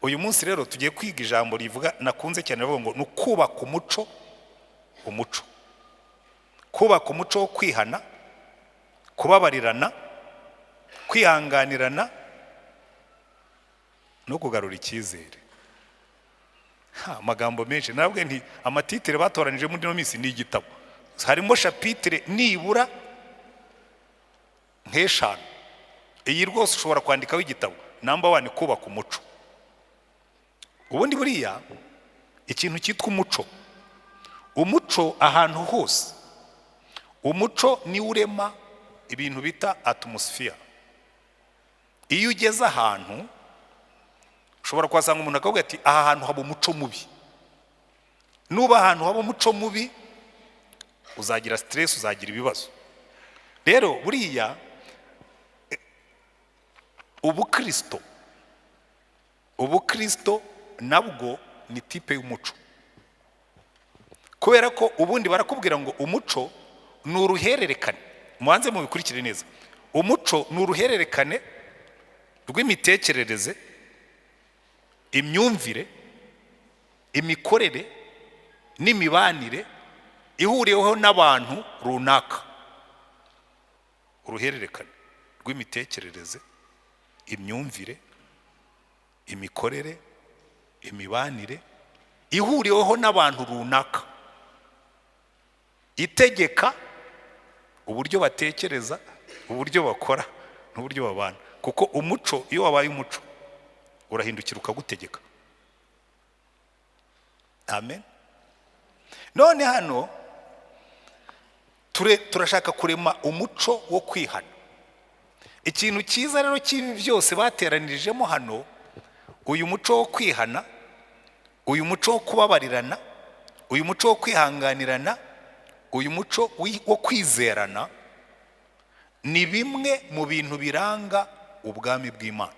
uyu munsi rero tugiye kwiga ijambo rivuga nakunze cyane rivuga ngo nukubaka umuco kubaka umuco wo kwihana, kubabarirana, kwihanganirana no kugarura icyizere. Amagambo menshi nabwe nti amatitire batoranije muri no minsi ni igitabo, harimo chapitre nibura nk'eshanu. Iyi rwose ushobora kwandikaho igitabo. Number 1 kubaka umuco. Ubundi buriya ikintu cyitwa umuco ahantu hose, umuco ni urema ibintu bita atmosphere. Iyo ugeze ahantu ushobora kwasanga umuntu akavuga ati aha hantu haba umuco mubi. Nuba ahantu haba umuco mubi uzagira stress, uzagira ibibazo. Rero buriya ubukristo nabwo ni type y'umuco, kubera ko ubundi barakubwira ngo umuco ni uruhererekane. Mubanze mubikurikire neza. Umuco ni uruhererekane rw'imitekerereze, imyumvire, imikorere n'imibanire ihuriyeho n'abantu runaka. Uruhererekane rw'imitekerereze, imyumvire, imikorere, imibanire ihuriyeho n'abantu runaka, itegeka uburyo batekereza, uburyo bakora n'uburyo babana. Kuko umuco iyo wabaye umuco urahindukira ukagutegeka. Amen. None hano turashaka kurema umuco wo kwihana. Ikintu cyiza rero cy'ibi byose bateranirijemo hano, uyu muco wo kwihana, uyu muco wo kubabarirana, uyu muco wo kwihanganirana, uyu muco wo kwizerana ni bimwe mu bintu biranga ubwami bw'Imana.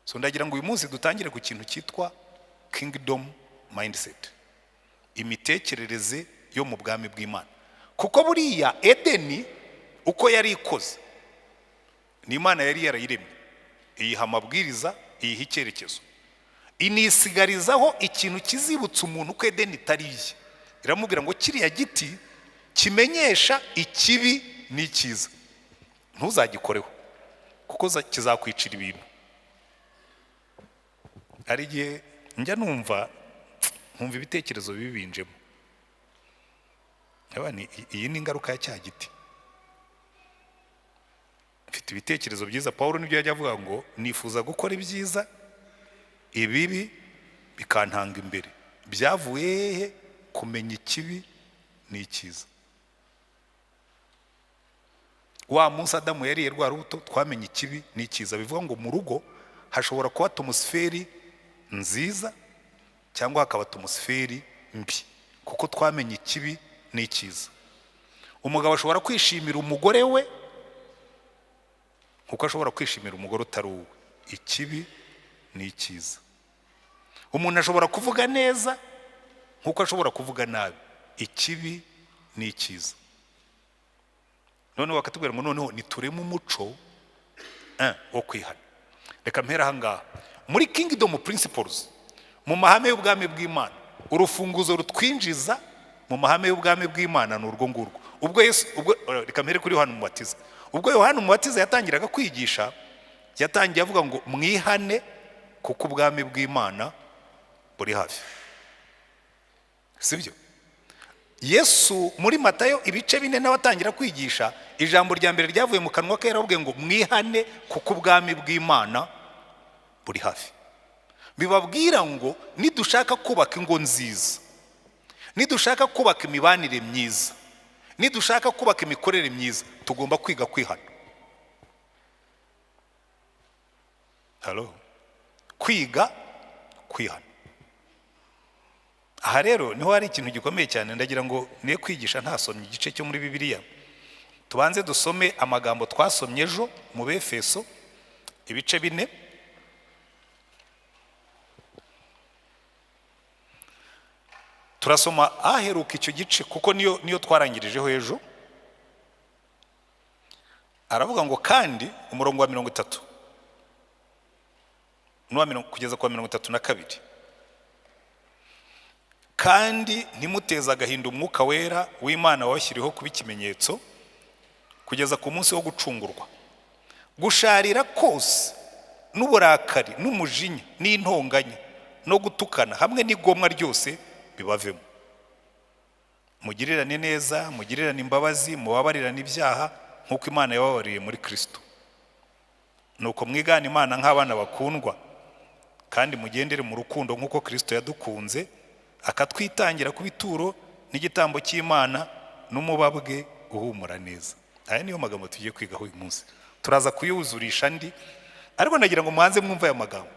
So ndagira ngo uyu munsi dutangire ku kintu cyitwa kingdom mindset, imitekerereze yo mu bwami bw'Imana. Kuko buriya Edeni uko yari ikoze ni Imana yari yarayiremye, iyiha amabwiriza, iyiha icyerekezo, inisigarizaho ikintu kizibutsa umuntu ko Edeni itariye. Iramubwira ngo kiriya giti kimenyesha ikibi n'icyiza ntuzagikoreho kuko kizakwicira ibintu. Ari gihe njya nkumva ibitekerezo bibinjemo, iyi ni ingaruka ya cya giti. Mfite ibitekerezo byiza. Paulo nibyo yajya avuga ngo nifuza gukora ibyiza, ibibi bikantanga imbere. Byavuye hehe? Kumenya ikibi n'icyiza. Wa munsi Adamu yariye rwa rubuto twamenye ikibi n'icyiza. Bivuga ngo mu rugo hashobora kuba atmosferi nziza cyangwa hakaba atmosferi mbi, kuko twamenye ikibi n'icyiza. Umugabo ashobora kwishimira umugore we kuko ashobora kwishimira umugore utari uwe. Ikibi n'icyiza. Umuntu ashobora kuvuga neza nkuko ashobora kuvuga nabi. Ikibi n'icyiza. None bakatubwira ngo noneho nitureme umuco wo kwihana. Reka mpera ahangaha muri kingdom principles, mu mahame y'ubwami bw'Imana. Urufunguzo rutwinjiza mu mahame y'ubwami bw'Imana ni urwo ngurwo. Reka mpere kuri Yohana Umubatiza. Ubwo Yohana Umubatiza yatangiraga kwigisha, yatangiye avuga ngo mwihane kuko ubwami bw'Imana buri hafi. Sibyo? Yesu muri Matayo ibice 4 n'abatangira kwigisha, ijambo rya mbere ryavuye mu kanwa ke yaravuga ngo mwihane kuko ubwami bw'Imana buri hafi. Bibabwira ngo nidushaka kubaka ingo nziza, nidushaka kubaka imibanire myiza, nidushaka kubaka imikorere myiza, tugomba kwiga kwihana. Hello? Kwiga kwihana. Aha rero niho hari ikintu gikomeye cyane. Ndagira ngo niye kwigisha ntasomye igice cyo muri Bibiliya. Tubanze dusome amagambo twasomye ejo mu Befeso ibice 4. Turasoma aheruka icyo gice kuko niyo twarangirijeho ejo. Aravuga ngo kandi umurongo wa 30, kugeza kwa 32. kandi ntimuteze agahinda umwuka wera w'Imana wabashyiriho kuba ikimenyetso kugeza ku munsi wo gucungurwa. Gusharira kose n'uburakari n'umujinya n'intonganya no gutukana hamwe n'igomwa ryose bibavemo. Mugirirane neza, mugirirane imbabazi, mubabarirane ibyaha nk'uko Imana yababariye muri Kristo. Nuko mwigana Imana nk'abana bakundwa, kandi mugendere mu rukundo nk'uko Kristo yadukunze akatwitangira ku bituro n'igitambo cy'Imana n'umubabwe uhumura neza. Aya niyo magambo tugiye kwigaho uyu munsi. Turaza kuyuzurisha andi, ariko nagira ngo muhanze mwumva aya magambo.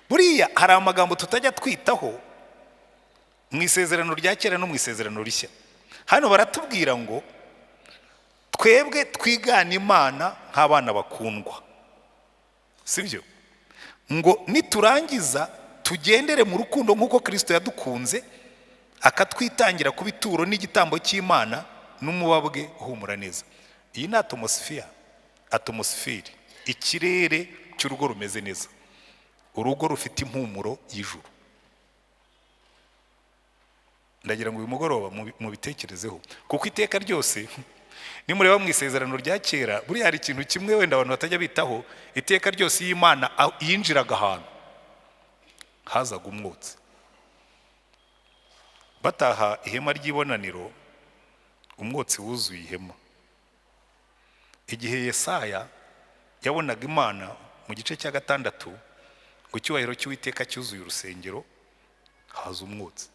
Buriya hari amagambo tutajya twitaho mu isezerano rya kera no mu isezerano rishya. Hano baratubwira ngo twebwe twigana Imana nk'abana bakundwa, sibyo? Ngo niturangiza tugendere mu rukundo nk'uko Kristo yadukunze akatwitangira ku bituro n'igitambo cy'Imana n'umubabwe uhumura neza. Iyi ni atmosfere, ikirere cy'urugo rumeze neza, urugo rufite impumuro y'ijuru. Ndagira ngo uyu mugoroba mubitekerezeho, kuko iteka ryose nimureba mu isezerano rya kera, buriya hari ikintu kimwe wenda abantu batajya bitaho. Iteka ryose y'Imana yinjiraga ahantu hazaga umwotsi. Bataha ihema ry'ibonaniro, umwotsi wuzuye ihema. Igihe Yesaya yabonaga Imana mu gice cya 6, ngo icyubahiro cy'Uwiteka cyuzuye urusengero, haza umwotsi.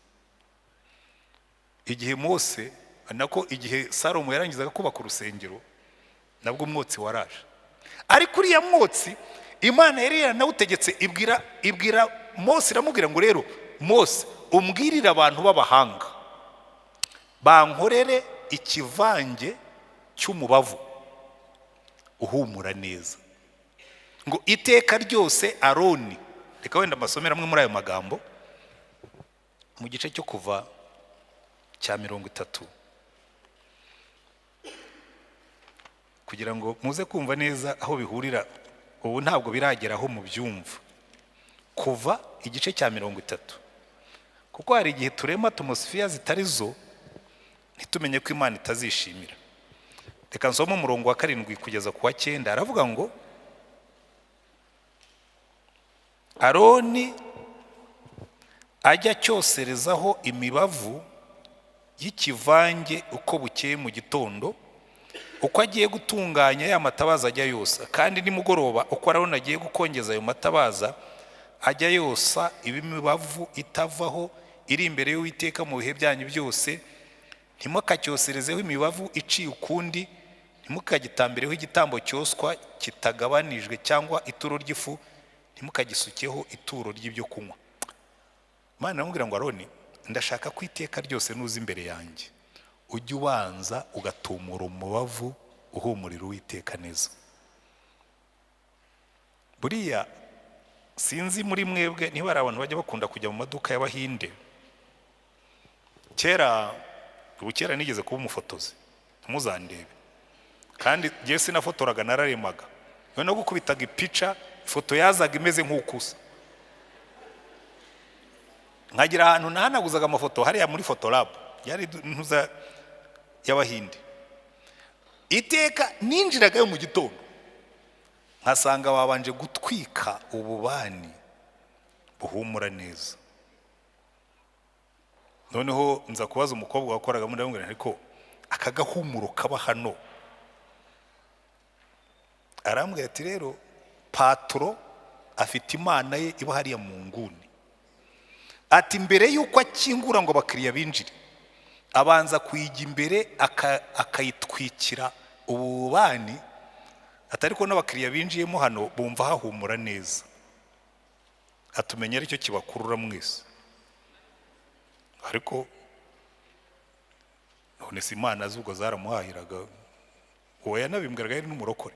Igihe Mose, nako igihe Salomo yarangizaga kubaka urusengero, nabwo umwotsi waraje. Ariko uriya mwotsi Imana yari yaranawutegetse, ibwira Mose, iramubwira ngo rero Mose, umbwirire abantu b'abahanga bankorere ikivange cy'umubavu uhumura neza. Ngo iteka ryose Aroni, reka wenda amasomero amwe muri ayo magambo mu gice cyo kuva cya 30, kugira ngo muze kumva neza aho bihurira. Ubu ntabwo birageraho mu byumva. Kuva igice cya 30, kuko hari igihe turema atmosfere zitari zo ntitumenye ko Imana itazishimira. Reka nsome umurongo wa 7 kugeza ku wa 9. Aravuga ngo Aroni ajya cyoserezaho imibavu y'ikivange uko bukeye mu gitondo, uko agiye gutunganya ya matabaza ajya yosa, kandi nimugoroba uko Aroni agiye gukongeza ayo matabaza ajya yosa imibavu itavaho iri imbere y'Uwiteka mu bihe byanyu byose. Ntimukacyoserezeho imibavu iciye ukundi, ntimukagitambireho igitambo cyoswa kitagabanijwe cyangwa ituro ry'ifu, ntimukagisukeho ituro ry'ibyo kunywa. Imana iramubwira ngo Aroni, ndashaka ko iteka ryose nuza imbere yanjye ujye ubanza ugatumura umubavu uhumurira Uwiteka neza. Buriya sinzi muri mwebwe niba hari abantu bajya bakunda kujya mu maduka y'Abahinde. Kera nigeze kuba umufotozi, ntimuzandebe, kandi ngiye sinafotoraga, nararemaga. No gukubitaga ipica, ifoto yazaga imeze nk'ukusa. Nkagira ahantu nahanaguzaga amafoto hariya muri Photolab, yari ntuza y'Abahinde. Iteka ninjiraga mu gitondo nkasanga babanje gutwika ububani buhumura neza. Noneho nza kubaza umukobwa wakoraga muri ndamubwira, ariko aka gahumuro kaba hano? Arambwira ati rero patro afite Imana ye iba hariya mu nguni. Ati mbere yuko akingura ngo abakiriya binjire, abanza kuyijya imbere akayitwikira ububani, atari ko n'abakiriya binjiyemo hano bumva hahumura neza. Atumenye aricyo kibakurura mwese. Ariko none si Imana zubwo zaramuhahiraga, uwo yanabimbwiraga yari n'umurokore.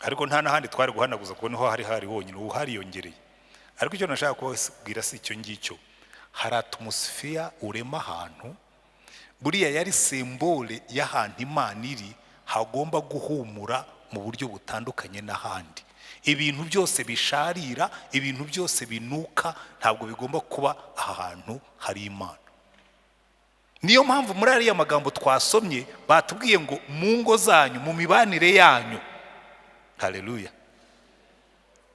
Ariko nta n'ahandi twari guhanaguza kuko niho hari honyine, ubu hariyongereye. Ariko icyo nashaka kubabwira si icyo ngicyo. Hari atmosfere urema ahantu, buriya yari symbole y'ahantu Imana iri hagomba guhumura mu buryo butandukanye n'ahandi. ibintu byose bisharira, ibintu byose binuka ntabwo bigomba kuba ahantu hari Imana. Niyo mpamvu muri ariya magambo twasomye batubwiye ngo mu ngo zanyu, mu mibanire yanyu, haleluya,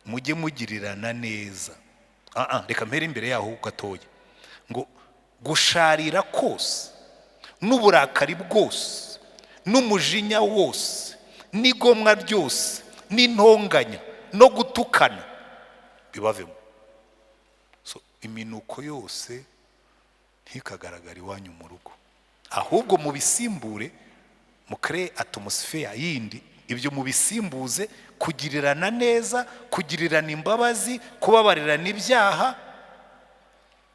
mujye mugirirana neza. Reka mpere imbere yaho gatoya ngo gusharira kose n'uburakari bwose n'umujinya wose n'igomwa ryose n'intonganya no gutukana bibavemo. Iminuko yose ntikagaragara iwanyu mu rugo, ahubwo mubisimbure, mukre atmosphere yindi, ibyo mubisimbuze kugirirana neza, kugirirana imbabazi, kubabarirana ibyaha.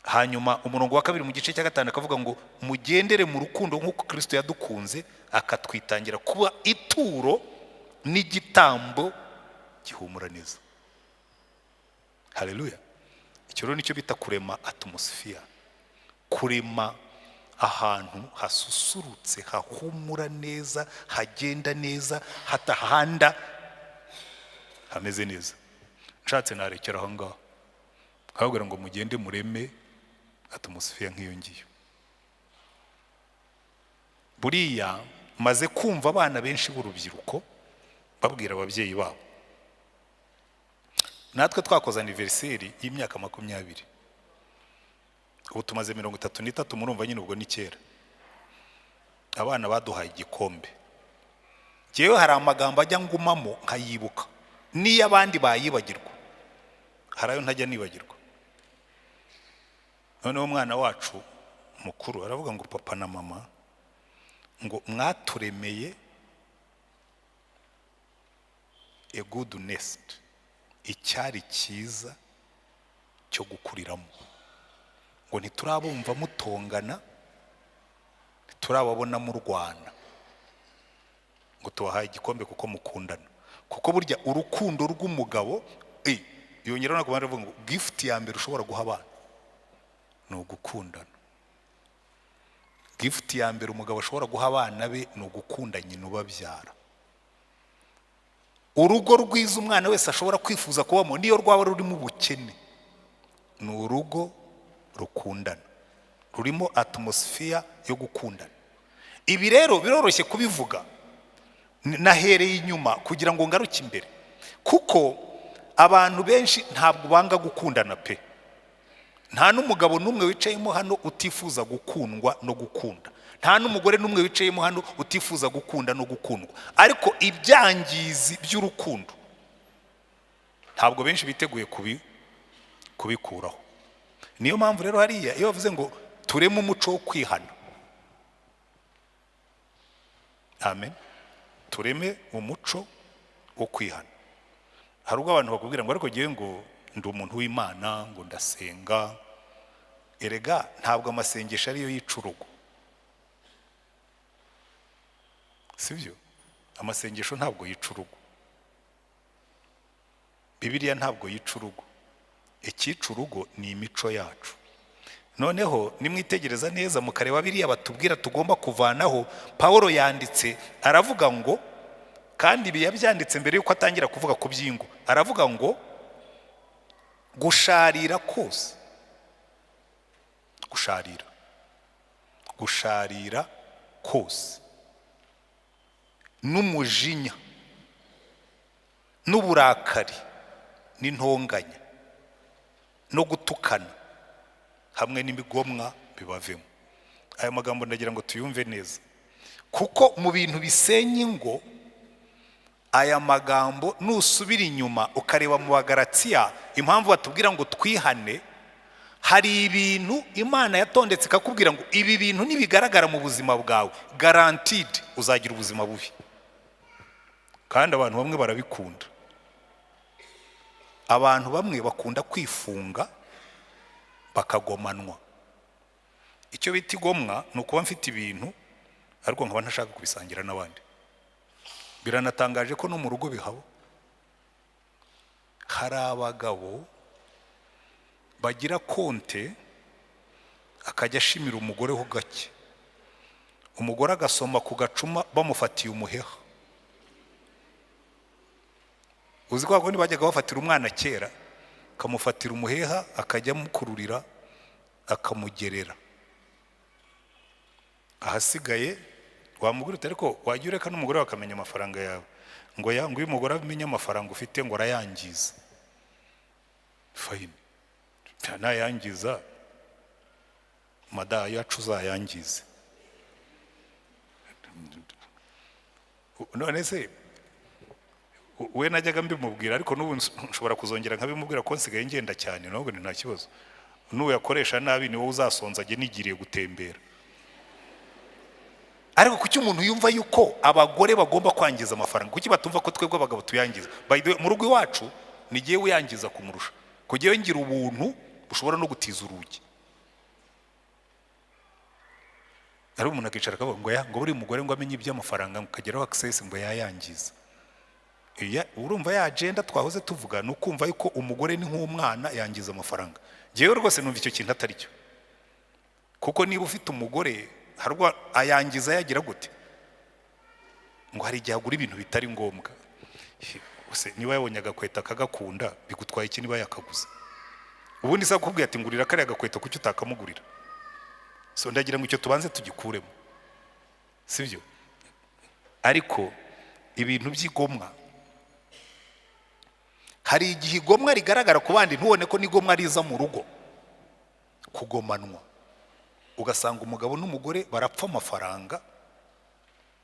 Hanyuma umurongo wa 2 mu gice cya 5 akavuga ngo mugendere mu rukundo nk'uko Kristo yadukunze akatwitangira kuba ituro n'igitambo gihumura neza. Haleluya. Icyo rero nicyo bita kurema atmosphere, kurema ahantu hasusurutse, hahumura neza, hagenda neza, hatahanda, hameze neza. Nshatse narekera aho ngaho kabwira ngo mugende mureme atmosphere nk'iyo ngiyo. Buriya maze kumva abana benshi b'urubyiruko babwira ababyeyi babo, natwe twakoze anniversaire y'imyaka 20, ubu tumaze 33, murumva nyine ubwo ni kera. Abana baduhaye igikombe, jewe hari amagambo ajya ngumamo nkayibuka, niyo abandi bayibagirwa harayo ntajya nibagirwa. Noneho umwana wacu mukuru aravuga ngo papa na mama ngo mwaturemeye a good nest, icyari cyiza cyo gukuriramo, ngo ntiturabumva mutongana, ntiturababona mu Rwanda, ngo tubahaye igikombe kuko mukundana. Kuko burya urukundo rw'umugabo yongera no kubanza ngo gift ya mbere ushobora guha abana ni ugukundana. Gift ya mbere umugabo ashobora guha abana be ni ugukunda nyina ubabyara. Urugo rwiza umwana wese ashobora kwifuza kubamo niyo rwaba rurimo ubukene, ni urugo rukundana, rurimo atmosphere yo gukundana. Ibi rero biroroshye kubivuga, nahereye inyuma kugira ngo ngaruke imbere, kuko abantu benshi ntabwo banga gukundana pe. Nta n'umugabo n'umwe wicayemo hano utifuza gukundwa no gukunda, nta n'umugore n'umwe wicayemo hano utifuza gukunda no gukundwa, ariko ibyangizi by'urukundo ntabwo benshi biteguye kubikuraho. Niyo mpamvu rero hariya iyo bavuze ngo tureme umuco wo kwihana, amen, tureme umuco wo kwihana. Hari ubwo abantu bakubwira ngo ariko giye ngo ndi umuntu w'Imana, ngo ndasenga. Erega ntabwo amasengesho ariyo yica urugo, sibyo? Amasengesho ntabwo yica urugo, Bibiliya ntabwo yica urugo. Ikica urugo ni imico yacu. Noneho nimwitegereza neza mukareba biriya batubwira tugomba kuvanaho, Paulo yanditse aravuga ngo, kandi ibi yabyanditse mbere yuko atangira kuvuga ku by'ingo, aravuga ngo gusharira kose, gusharira kose n'umujinya n'uburakari n'intonganya no gutukana hamwe n'imigomwa bibavemo. Aya magambo ndagira ngo tuyumve neza, kuko mu bintu bisenya ingo aya magambo nusubira inyuma ukareba mu Bagalatiya impamvu batubwira ngo twihane, hari ibintu Imana yatondetse ikakubwira ngo ibi bintu nibigaragara mu buzima bwawe guaranteed uzagira ubuzima bubi. Kandi abantu bamwe barabikunda, abantu bamwe bakunda kwifunga bakagomanwa. Icyo bita igomwa ni ukuba mfite ibintu ariko nkaba ntashaka kubisangira n'abandi. Biranatangaje ko no mu rugo bihaba. Hari abagabo bagira konte akajya ashimira umugore ho gake, umugore agasoma ku gacuma bamufatiye umuheha. uzi ko abagore bajyaga bafatira umwana kera, akamufatira umuheha akajya amukururira akamugerera, ahasigaye wamugura uti ariko wajya ureka n'umugore wakamenya amafaranga yawe, ngo uyu mugore amenye amafaranga ufite ngo arayangiza. Fayini, nayangiza madaha yacu uzayangize. None se we najyaga mbimubwira, ariko n'ubu nshobora kuzongera nkabimubwira ko nsigaye ngenda cyane, nubwo ni nta kibazo. Nuyakoresha nabi ni wowe uzasonza, ajye nigiriye gutembera. Ariko kuki umuntu yumva yuko abagore bagomba kwangiza amafaranga? Kuki batumva ko twebwe abagabo tuyangiza? Mu rugo iwacu ni giye uyangiza kumurusha, kugiye ngira ubuntu bushobora no gutiza urugi. Ari umuntu akicara akavuga ngo buri mugore ngo amenye iby'amafaranga ukageraho access ngo yayangiza. Urumva ya agenda twahoze tuvuga no kumva yuko umugore ni nk'umwana yangiza amafaranga. Jewe rwose numva icyo kintu atari cyo, kuko niba ufite umugore harwa ayangiza yagira gute? Ngo hari igihe agura ibintu bitari ngombwa. Niba yabonye agakweta akagakunda bigutwaye iki niba yakaguze? Ubundi se akubwiye ati ngurira kare agakweta kuki utakamugurira? So ndagira ngo icyo tubanze tugikuremo, sibyo? Ariko ibintu by'igomwa, hari igihe igomwa rigaragara ku bandi ntubone ko n'igomwa riza mu rugo, kugomanwa. Ugasanga umugabo n'umugore barapfa amafaranga,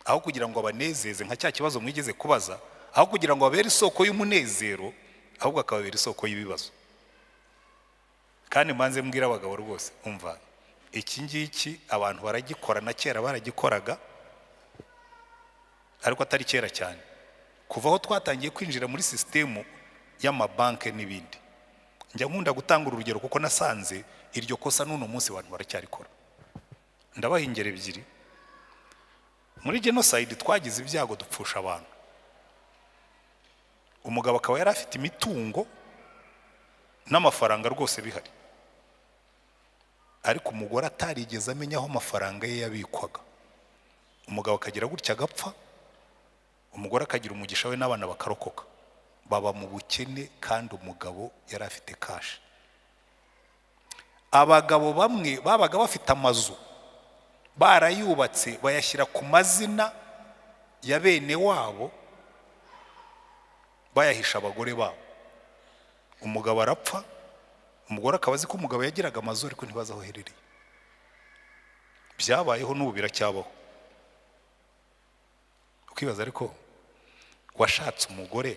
aho kugira ngo abanezeze nka cya kibazo mwigeze kubaza, aho kugira ngo babere isoko y'umunezero, ahubwo akababera isoko y'ibibazo. Kandi manze mbwira abagabo rwose, umva iki ngiki abantu baragikora, na kera baragikoraga, ariko atari kera cyane. Kuva aho twatangiye kwinjira muri sisitemu y'amabanke n'ibindi, njya nkunda gutanga urugero kuko nasanze iryo kosa n'uno munsi abantu baracyarikora. Ndabaha ingero ebyiri. Muri genocide twagize ibyago dupfusha abantu. Umugabo akaba yari afite imitungo n'amafaranga rwose bihari, ariko umugore atarigeze amenya aho amafaranga ye yabikwaga. Umugabo akagira gutya agapfa, umugore akagira umugisha we n'abana bakarokoka, baba mu bukene kandi umugabo yari afite cash. Abagabo bamwe babaga bafite amazu barayubatse bayashyira ku mazina ya bene wabo, bayahisha abagore babo. Umugabo arapfa, umugore akaba azi ko umugabo yagiraga amazu ariko ntibazi aho aherereye. Byabayeho n'ubu biracyabaho. Ukibaza ariko washatse umugore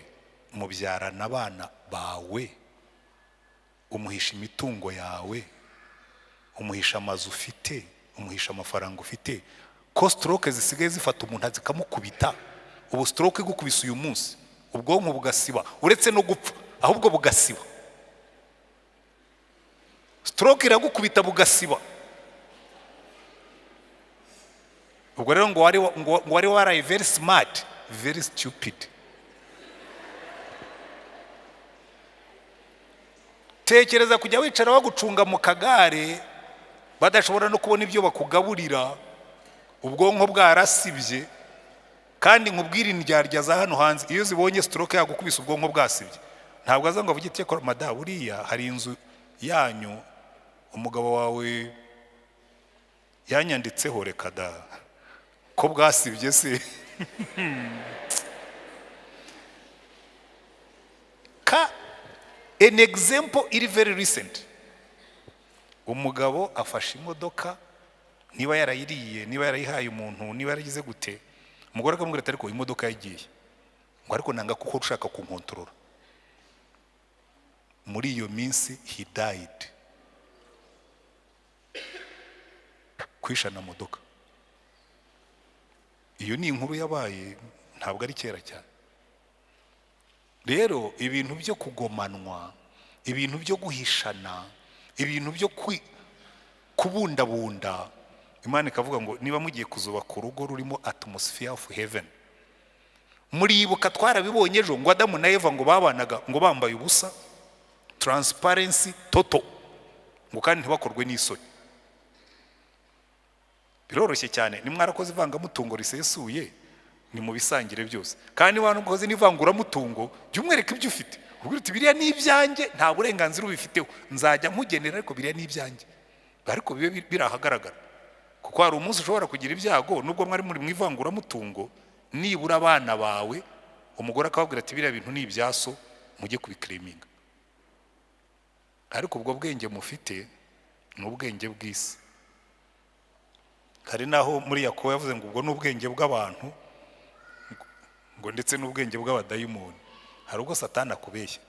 mubyarana abana bawe, umuhisha imitungo yawe, umuhisha amazu ufite, umuhisha amafaranga ufite, ko stroke zisigaye zifata umuntu zikamukubita. Ubu stroke igukubise uyu munsi ubwonko bugasiba, uretse no gupfa ahubwo bugasiba. Stroke iragukubita bugasiba. Ubwo rero ngo wari waraye very smart, very stupid. Tekereza kujya wicara wagucunga mu kagare badashobora no kubona ibyo bakugaburira, ubwonko bwarasibye. Kandi nkubwira indyarya za hano hanze, iyo zibonye stroke yagukubise ubwonko bwasibye, ntabwo aza ngo avuge ati ko madaha buriya hari inzu yanyu umugabo wawe yanyanditseho, reka da ko bwasibye se. An example iri very recent, umugabo afashe imodoka, niba yarayiriye, niba yarayihaye umuntu, niba yaragize gute, umugore akamubwira ati ariko imodoka yagiye, ngo ariko nanga kuko ushaka kunkontorora. Muri iyo minsi he died. Kwishana modoka. Iyo ni inkuru yabaye, ntabwo ari kera cyane. Rero ibintu byo kugomanwa, ibintu byo guhishana, ibintu byo kubundabunda, Imana ikavuga ngo niba mugiye kuzubaka urugo rurimo atmosphere of heaven. Muribuka twarabibonye ejo ngo Adamu na Eva ngo babanaga ngo bambaye ubusa, transparency total, ngo kandi ntibakorwe n'isoni. Biroroshye cyane, nimwarakoze ivangamutungo risesuye, ni mu bisangire byose. Kandi wanukoze n'ivanguramutungo jya umwereka ibyo ufite, ubwira uti biriya ni ibyanjye, nta burenganzira ubifiteho, nzajya nkugenera ariko biriya ni ibyanjye, ariko bibe birahagaragara. Kuko hari umunsi ushobora kugira ibyago nubwo mwari muri mu ivanguramutungo, nibura abana bawe umugore akababwira ati biriya bintu ni ibyaso, mujye kubikiriminga. Ariko ubwo bwenge mufite ni ubwenge bw'isi. Hari naho muri Yakobo yavuze ngo ubwo ni ubwenge bw'abantu, ngo ndetse n'ubwenge bw'abadayimoni. Hari ubwo Satani akubeshya.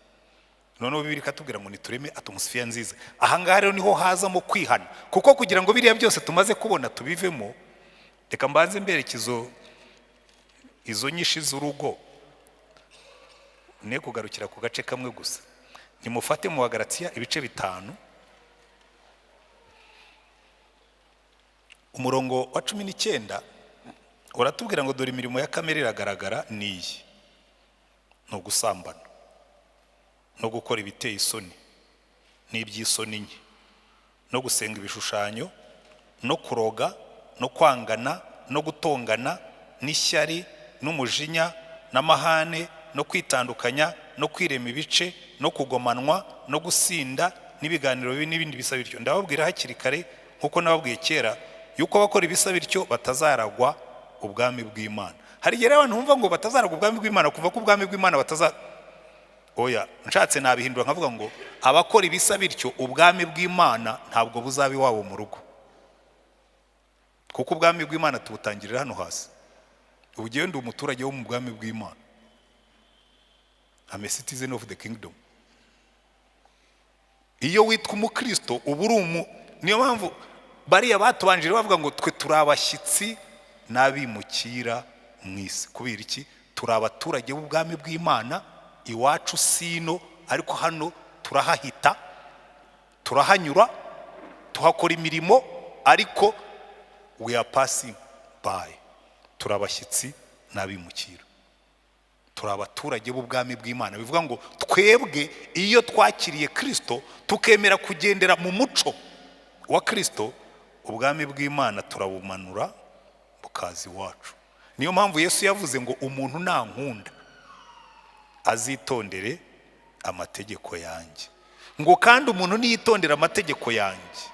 Noneho Bibiliya ikatubwira ngo nitureme atmosphere nziza. Aha ngaha rero niho hazamo kwihana, kuko kugira ngo biriya byose tumaze kubona tubivemo, reka mbanze mberekezo izo nyinshi z'urugo, ne kugarukira ku gace kamwe gusa. Nimufate mu Bagalatiya ibice 5 umurongo wa 19 uratubwira ngo dore imirimo ya kamere iragaragara niyi: no gusambana, no gukora ibiteye isoni n'iby'isoni nke, no gusenga ibishushanyo, no kuroga, no kwangana, no gutongana, n'ishyari, n'umujinya, n'amahane, no kwitandukanya, no kwirema ibice, no kugomanwa, no gusinda, n'ibiganiro bibi n'ibindi bisa bityo. Ndababwira hakiri kare nkuko nababwiye kera yuko abakora ibisa bityo batazaragwa ubwami bw'Imana. Hari igihe abantu bumva ngo batazaragwa ubwami bw'Imana, kuva ku bwami bw'Imana oya, nshatse nabihindura nkavuga ngo abakora ibisa bityo ubwami bw'Imana ntabwo buzaba iwabo mu rugo, kuko ubwami bw'Imana tubutangirira hano hasi. Ugiye ndi umuturage wo mu bwami bw'Imana, I'm a citizen of the kingdom. Iyo witwa umukristo ubu uri niyo mpamvu bariya batubanjire bavuga ngo twe turi abashyitsi n'abimukira mu isi. Kubera iki? Turi abaturage b'ubwami bw'Imana, iwacu sino, ariko hano turahahita, turahanyura, tuhakora imirimo, ariko we are passing by. Turi abashyitsi n'abimukira, turi abaturage b'ubwami bw'Imana. Bivuga ngo twebwe iyo twakiriye Kristo tukemera kugendera mu muco wa Kristo, ubwami bw'Imana turabumanura bukazi wacu. Niyo mpamvu Yesu yavuze ngo umuntu nankunda azitondere amategeko yanjye, ngo kandi umuntu niyitondera amategeko yanjye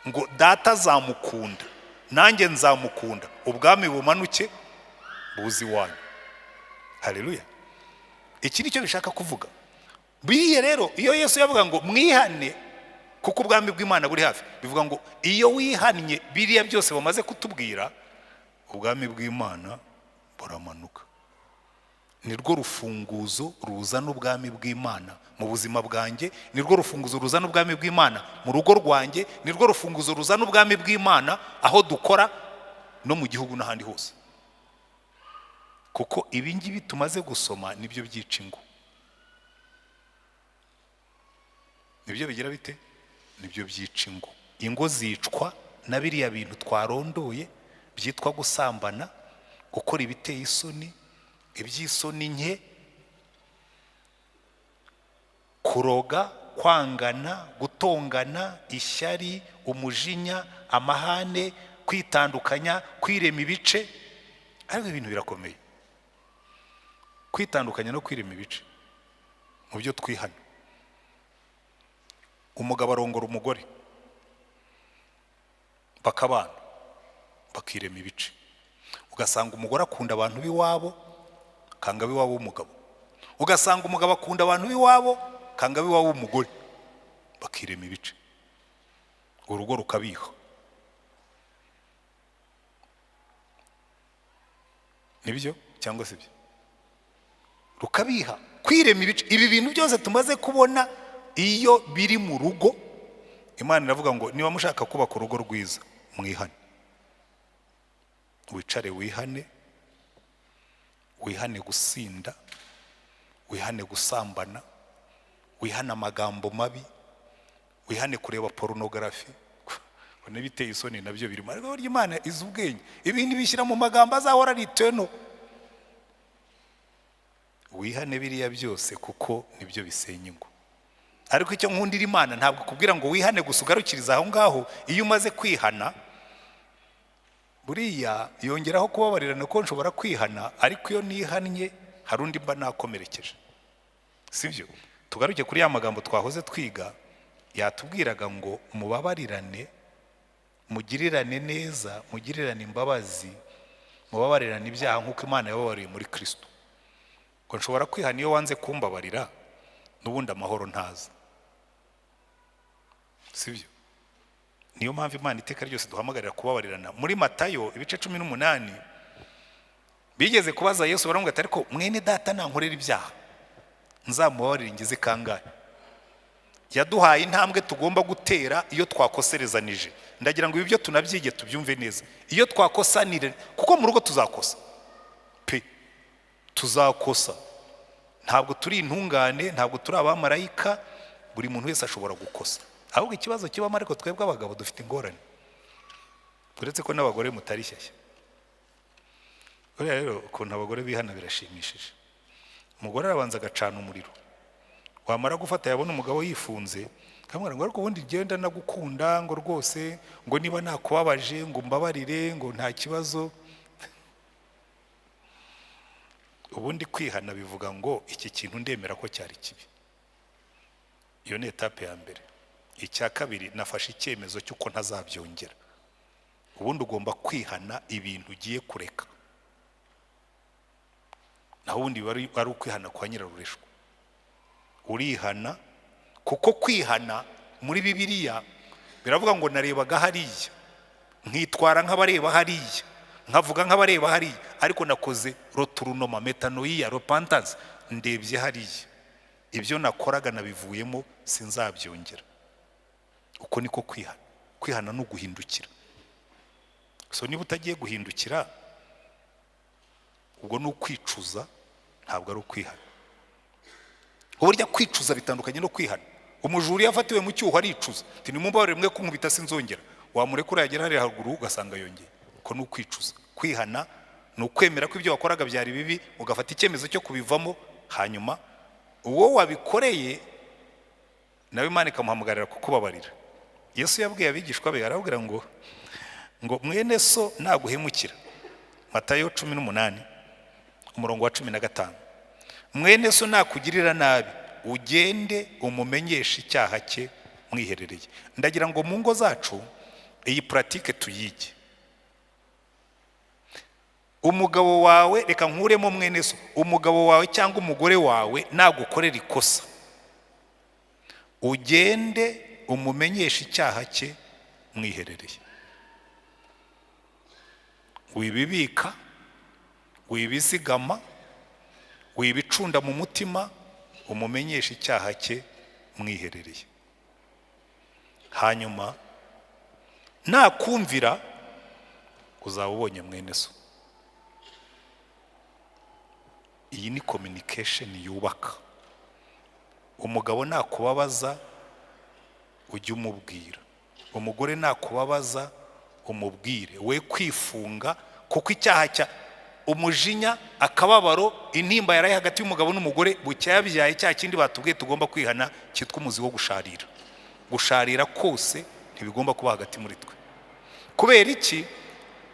ngo data azamukunda, nanjye nzamukunda, ubwami bumanuke buzi wanyu. Haleluya. Iki nicyo bishaka kuvuga. Biriya rero iyo Yesu yavuga ngo mwihane kuko ubwami bw'Imana buri hafi, bivuga ngo iyo wihannye biriya byose bamaze kutubwira, ubwami bw'Imana buramanuka. Nirwo rufunguzo ruzana ubwami bw'Imana mu buzima bwanjye, nirwo rufunguzo ruzana ubwami bw'Imana mu rugo rwanjye, nirwo rufunguzo ruzana ubwami bw'Imana aho dukora no mu gihugu n'ahandi hose. Kuko ibi ngibi tumaze gusoma nibyo byica ingo. Nibyo bigira bite? Nibyo byica ingo. Ingo zicwa na biriya bintu twarondoye byitwa gusambana, gukora ibiteye isoni, iby'isoni nke, kuroga, kwangana, gutongana, ishyari, umujinya, amahane, kwitandukanya, kwirema ibice. Ariko ibintu birakomeye. Kwitandukanya no kwirema ibice mu byo twihana. Umugabo arongora umugore bakabana bakirema ibice, ugasanga umugore akunda abantu b'iwabo kanga b'iwabo w'umugabo, ugasanga umugabo akunda abantu b'iwabo kanga b'iwabo w'umugore, bakirema ibice, urugo rukabiha. Nibyo cyangwa se byo? Rukabiha, kwirema ibice. Ibi bintu byose tumaze kubona iyo biri mu rugo, Imana iravuga ngo niba mushaka kubaka urugo rwiza mwihane. Wicare wihane, wihane gusinda, wihane gusambana, wihane amagambo mabi, wihane kureba pornography. Biteye isoni nabyo birimo, ariko burya Imana izi ubwenge, ibindi bishyira mu magambo azahora ari eternal. Wihane biriya byose kuko nibyo bisenya ingo. Ariko icyo nkundira Imana ntabwo kubwira ngo wihane gusa ugarukiriza aho ngaho. Iyo umaze kwihana buriya yongeraho kubabarirana ko nshobora kwihana, ariko iyo nihannye hari undi mba nakomerekeje, sibyo? Tugaruke kuri ya magambo twahoze twiga, yatubwiraga ngo mubabarirane, mugirirane neza, mugirirane imbabazi, mubabarirane ibyaha nk'uko Imana yababariye muri Kristo. Ko nshobora kwihana iyo wanze kumbabarira, n'ubundi amahoro ntaza, sibyo? Niyo mpamvu Imana iteka ryose duhamagarira kubabarirana. Muri Matayo ibice 18 bigeze kubaza Yesu, baramubwira ati ariko mwene data nankorera ibyaha nzamubabarira ingize kangahe? Yaduhaye intambwe tugomba gutera iyo twakoserezanije. Ndagira ngo ibi byo tunabyige tubyumve neza. Iyo twakosanire, kuko mu rugo tuzakosa pe, tuzakosa, ntabwo turi intungane, ntabwo turi abamarayika, buri muntu wese ashobora gukosa. Ahubwo ikibazo kibamo, ariko twebwe abagabo dufite ingorane, uretse ko n'abagore mutari shyashya. Rero ukuntu abagore bihana birashimishije. Umugore arabanza agacana umuriro, wamara gufata yabona umugabo yifunze, kamubwira ngo ariko ubundi genda nagukunda, ngo rwose, ngo niba nakubabaje ngo mbabarire, ngo nta kibazo. Ubundi kwihana bivuga ngo iki kintu ndemera ko cyari kibi. Iyo ni etape ya mbere. Icya kabiri, nafashe icyemezo cy'uko ntazabyongera. Ubundi ugomba kwihana ibintu ugiye kureka, naho ubundi ari ukwihana kwa nyirarureshwa. Urihana, kuko kwihana muri Bibiliya biravuga ngo narebaga hariya nkitwara nk'abareba hariya, nkavuga nk'abareba hariya, ariko nakoze roturunoma, metanoia, repentance, ndebye hariya, ibyo nakoraga nabivuyemo, sinzabyongera. Uko niko kwihana. Kwihana no guhindukira. So niba utagiye guhindukira, ubwo ni ukwicuza, ntabwo ari ukwihana. Uburyo kwicuza bitandukanye no kwihana. Umujuri yafatiwe mu cyuho aricuza, ati nimumbabarire mwe kunkubita sinzongera. Wamurekura yagera hari haruguru ugasanga yongeye. Uko ni ukwicuza. Kwihana ni ukwemera ko ibyo wakoraga byari bibi, ugafata icyemezo cyo kubivamo, hanyuma uwo wabikoreye nawe Imana ikamuhamagarira kukubabarira. Yesu yabwiye abigishwa be, arabwira ngo mwene so naguhemukira, Matayo 18 umurongo wa 15, mwene so nakugirira nabi, ugende umumenyeshe icyaha cye mwiherereye. Ndagira ngo mu ngo zacu iyi pratique tuyige. Umugabo wawe, reka nkuremo mwene so, umugabo wawe cyangwa umugore wawe nagukorera ikosa, ugende umumenyeshe icyaha cye mwiherereye. Wibibika, wibizigama, wibicunda mu mutima, umumenyeshe icyaha cye mwiherereye. Hanyuma nakumvira, uzaba ubonye mwene so. Iyi ni communication yubaka. Umugabo nakubabaza, ujye umubwira. Umugore nakubabaza, umubwire. We kwifunga, kuko icyaha cya umujinya, akababaro, intimba yaraye hagati y'umugabo n'umugore, bucyabyaye cya kindi batubwiye tugomba kwihana, cyitwa umuzi wo gusharira. Gusharira kose ntibigomba kuba hagati muri twe. Kubera iki?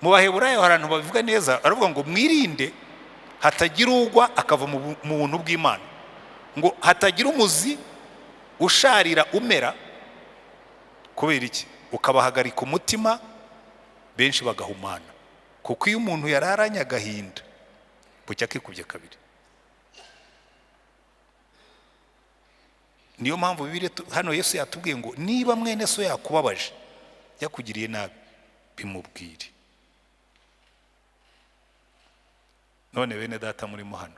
Mu Baheburayo hari abantu babivuga neza, aravuga ngo mwirinde hatagira ugwa akava mu buntu bw'Imana, ngo hatagira umuzi usharira umera. Kubera iki? Ukabahagarika umutima, benshi bagahumana. Kuko iyo umuntu yararanye agahinda, bucya kikubye kabiri. Niyo mpamvu Bibiliya hano Yesu yatubwiye ngo niba mwene so yakubabaje, yakugiriye nabi, bimubwire. None bene data murimo hano,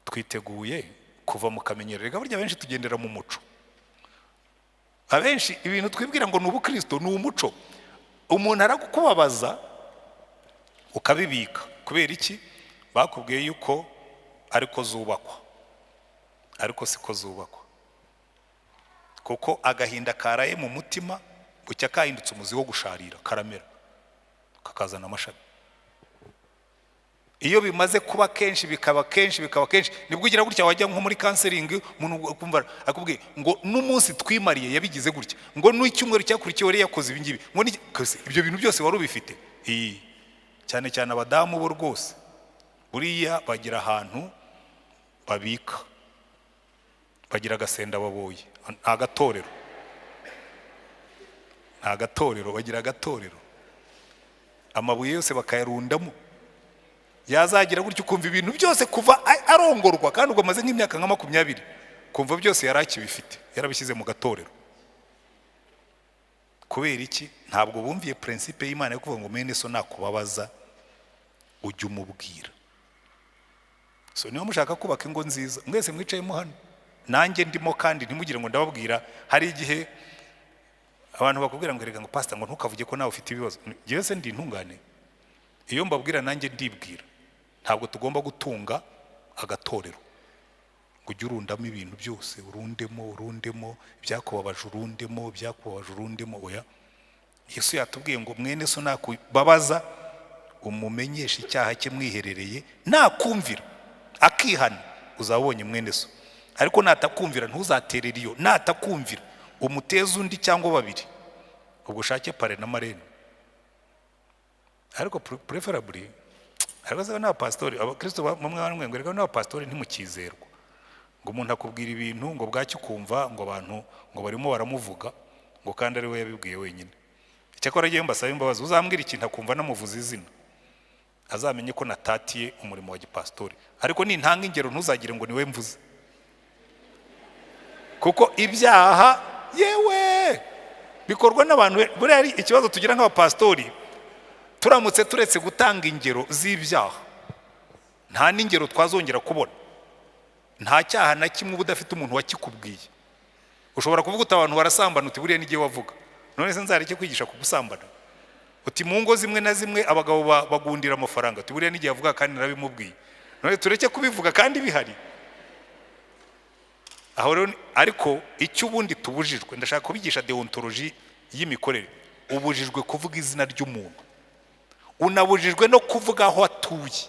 twiteguye kuva mu kamenyero. Rega burya benshi tugendera mu muco. Abenshi ibintu twibwira ngo n'ubu Kristo ni umuco. Umuntu aragukubabaza ukabibika. Kubera iki? Bakubwiye yuko ariko zubakwa, ariko siko zubakwa. Kuko agahinda karaye mu mutima, bucya kahindutse umuzi wo gusharira, karamera, kakazana amashami. Iyo bimaze kuba kenshi, bikaba kenshi, nibwo ugira gutya wajya nko muri counseling, umuntu kumva akubwiye ngo n'umunsi twimariye yabigize gutya, ngo n'icyumweru cyakurikiye wari yakoze ibi ngibi, ngo ibyo bintu byose wari ubifite. cyane cyane abadamu bo rwose buriya bagira ahantu babika, bagira agasenda baboye, agatorero bagira agatorero, amabuye yose bakayarundamo, yazagira gutyo ukumva ibintu byose kuva arongorwa kandi ubwo amaze nk'imyaka nka 20 kumva byose yarakibifite yarabishyize mu gatorero. Kubera iki? Ntabwo bumviye principe y'Imana yo kuvuga ngo mwene so nakubabaza ujye umubwira. So niyo mushaka kubaka ingo nziza mwese mwicayemo hano nanjye ndimo, kandi ntimugire ngo ndababwira. Hari igihe abantu bakubwira ngo rega ngo pastor ngo ntukavuge ko nawe ufite ibibazo. Ngewe se ndi intungane? Iyo mbabwira nanjye ndibwira. Ntabwo tugomba gutunga agatorero ngo ujye urundamo ibintu byose, urundemo ibyakubabaje, urundemo oya. Yesu yatubwiye ngo mwene so nakubabaza umumenyesha icyaha cye mwiherereye, nakumvira akihana uzabonye mwene so. Ariko natakumvira ntuzaterera iyo, natakumvira umuteza undi cyangwa babiri, ubwo ushake pare na marene. Ariko preferably ariko se n'abapastori abakristo bamwe bamwe ngo reka n'abapastori ntimukizerwa, ngo umuntu akubwira ibintu ngo bwacyo kumva ngo abantu ngo barimo baramuvuga ngo kandi ari we yabibwiye wenyine. Icyakora agiye mbasaba imbabazi, uzambwira ikintu akumva namuvuza izina, azamenye ko natatiye umurimo wa gipastori. Ariko nintanga ingero ntuzagire ngo niwe mvuze, kuko ibyaha yewe bikorwa n'abantu. Buriya ari ikibazo tugira nk'abapastori, turamutse turetse gutanga ingero z'ibyaha nta n'ingero twazongera kubona. Nta cyaha na kimwe uba udafite umuntu wakikubwiye. Ushobora kuvuga uti abantu barasambana, uti buriya n'igihe wavuga none se nzareke kwigisha ku gusambana. Uti mu ngo zimwe na zimwe abagabo bagundira amafaranga, uti buriya n'igihe avuga kandi narabimubwiye. None tureke kubivuga kandi bihari aho rero. Ariko icyo ubundi tubujijwe, ndashaka kubigisha deontology y'imikorere. Ubujijwe kuvuga izina ry'umuntu, unabujijwe no kuvuga aho atuye,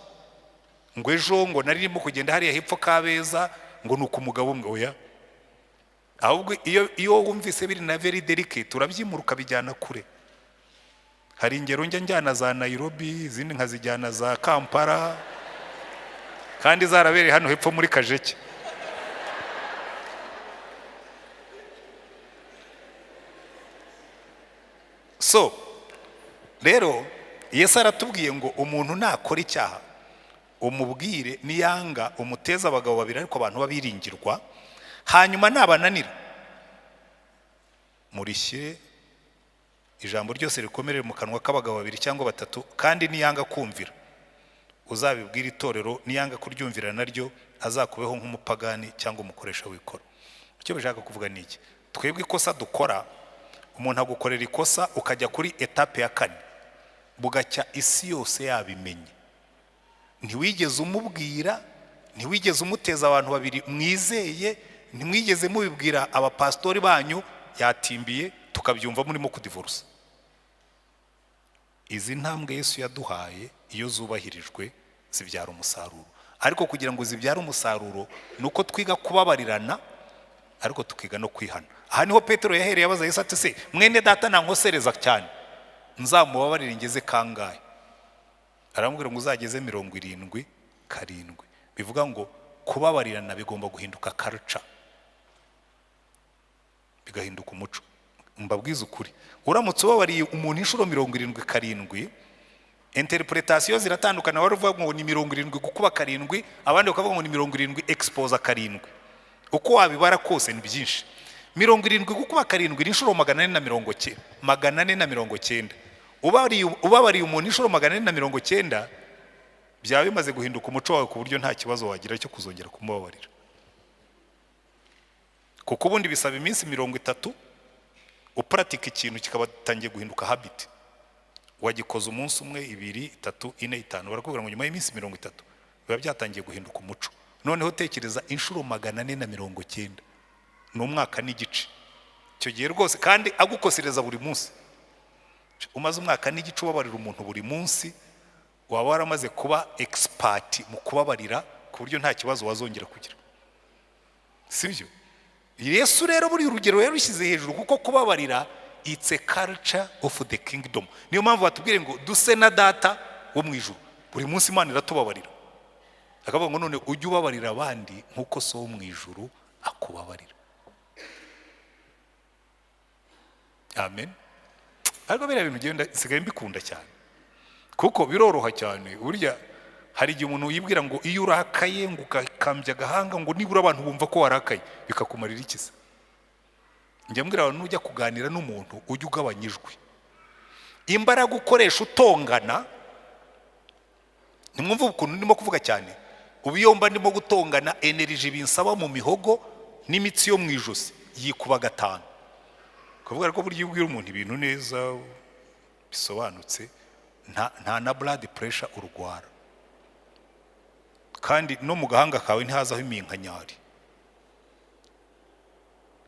ngo ejo ngo naririmo kugenda hariya hepfo Kabeza ngo nuko umugabo umwe oya. Ahubwo iyo wumvise biri na very delicate turabyimuruka bijyana kure. Hari ingero njyana za Nairobi, izindi nkazijyana za Kampala, kandi zarabereye hano hepfo muri Kajeke. So rero Yesu aratubwiye ngo umuntu nakora icyaha umubwire, niyanga umuteza abagabo babiri ariko abantu babiringirwa, hanyuma nabananira murishyire ijambo ryose rikomerere mu kanwa k'abagabo babiri cyangwa batatu, kandi niyanga kumvira uzabibwira itorero, niyanga kuryumvira naryo azakubeho nk'umupagani cyangwa umukoresha w'ikoro. Icyo bishaka kuvuga ni iki? Twebwe ikosa dukora, umuntu agukorera ikosa ukajya kuri etape ya 4 bugacya isi yose yabimenye, ntiwigeze umubwira, ntiwigeze umuteza abantu babiri mwizeye, ntimwigeze mubibwira abapastori banyu, yatimbiye tukabyumva murimo kudivorce. Izi ntambwe Yesu yaduhaye iyo zubahirijwe zibyara umusaruro. Ariko kugira ngo zibyare umusaruro nuko twiga kubabarirana, ariko tukiga no kwihana. Aha niho Petero yahereye abaza Yesu ati se mwene data nankosereza cyane nzamubabarira ngeze kangahe? Aramubwira ngo uzageze 77. Bivuga ngo kubabarirana bigomba guhinduka culture, bigahinduka umuco. Mbabwiza ukuri, uramutse ubabariye umuntu inshuro 77, interpretation ziratandukana. Wari uvuga ngo ni 70 gukuba 7, abandi bakavuga ngo ni 70 expose 7. Uko wabibara kose ni byinshi. 70 gukuba 7 inshuro 490. Ubabariye umuntu inshuro 490 byaba bimaze guhinduka umuco wawe ku buryo nta kibazo wagira cyo kuzongera kumubabarira. Kuko ubundi bisaba iminsi 30 upratika ikintu kikabatangiye guhinduka habit. Wagikoza umunsi umwe, 2, 3, 4, 5, barakubwira ngo nyuma y'iminsi 30 biba byatangiye guhinduka umuco. Noneho tekereza inshuro 490 n'umwaka n'igice. Icyo gihe rwose kandi agukosereza buri munsi. Umaze umwaka n'igice ubabarira umuntu buri munsi, waba waramaze kuba expert mu kubabarira ku buryo nta kibazo wazongera kugira. Sibyo? Yesu rero buri urugero yarushyize hejuru, kuko kubabarira it's a culture of the kingdom. Niyo mpamvu batubwire ngo duse na data wo mu ijuru. Buri munsi Imana iratubabarira, akavuga ngo none ujye ubabarira abandi nk'uko so wo mu ijuru akubabarira. Amen. Ariko biriya bintu genda sigaye mbikunda cyane, kuko biroroha cyane. Burya hari igihe umuntu yibwira ngo iyo urakaye ngo ukakambya agahanga ngo nibura abantu bumva ko warakaye bikakumarira ikiza. Njya mbwira abantu nujya kuganira n'umuntu ujye ugabanya ijwi. Imbaraga ukoresha utongana, nimwumva ukuntu ndimo kuvuga cyane, ubu iyo mba ndimo gutongana energy binsaba mu mihogo n'imitsi yo mu ijosi yikuba 5. Kuvuga ko buryo ubwira umuntu ibintu neza bisobanutse, nta na blood pressure urwara, kandi no mu gahanga kawe ntihazaho iminkanyari,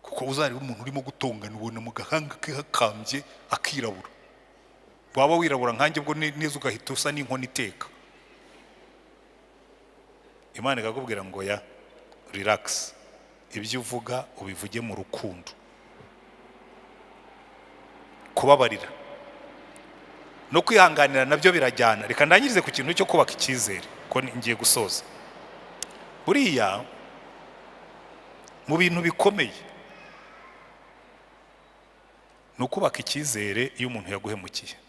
kuko uzari umuntu urimo gutongana ubona mu gahanga ke hakambye akirabura. Waba wirabura nkanjye bwo neza ugahita usa n'inkoni iteka. Imana ikakubwira ngo ya relax, ibyo uvuga ubivuge mu rukundo. Kubabarira no kwihanganira nabyo birajyana. Reka ndangirize ku kintu cyo kubaka icyizere, ko ngiye gusoza. Buriya mu bintu bikomeye ni ukubaka icyizere iyo umuntu yaguhemukiye.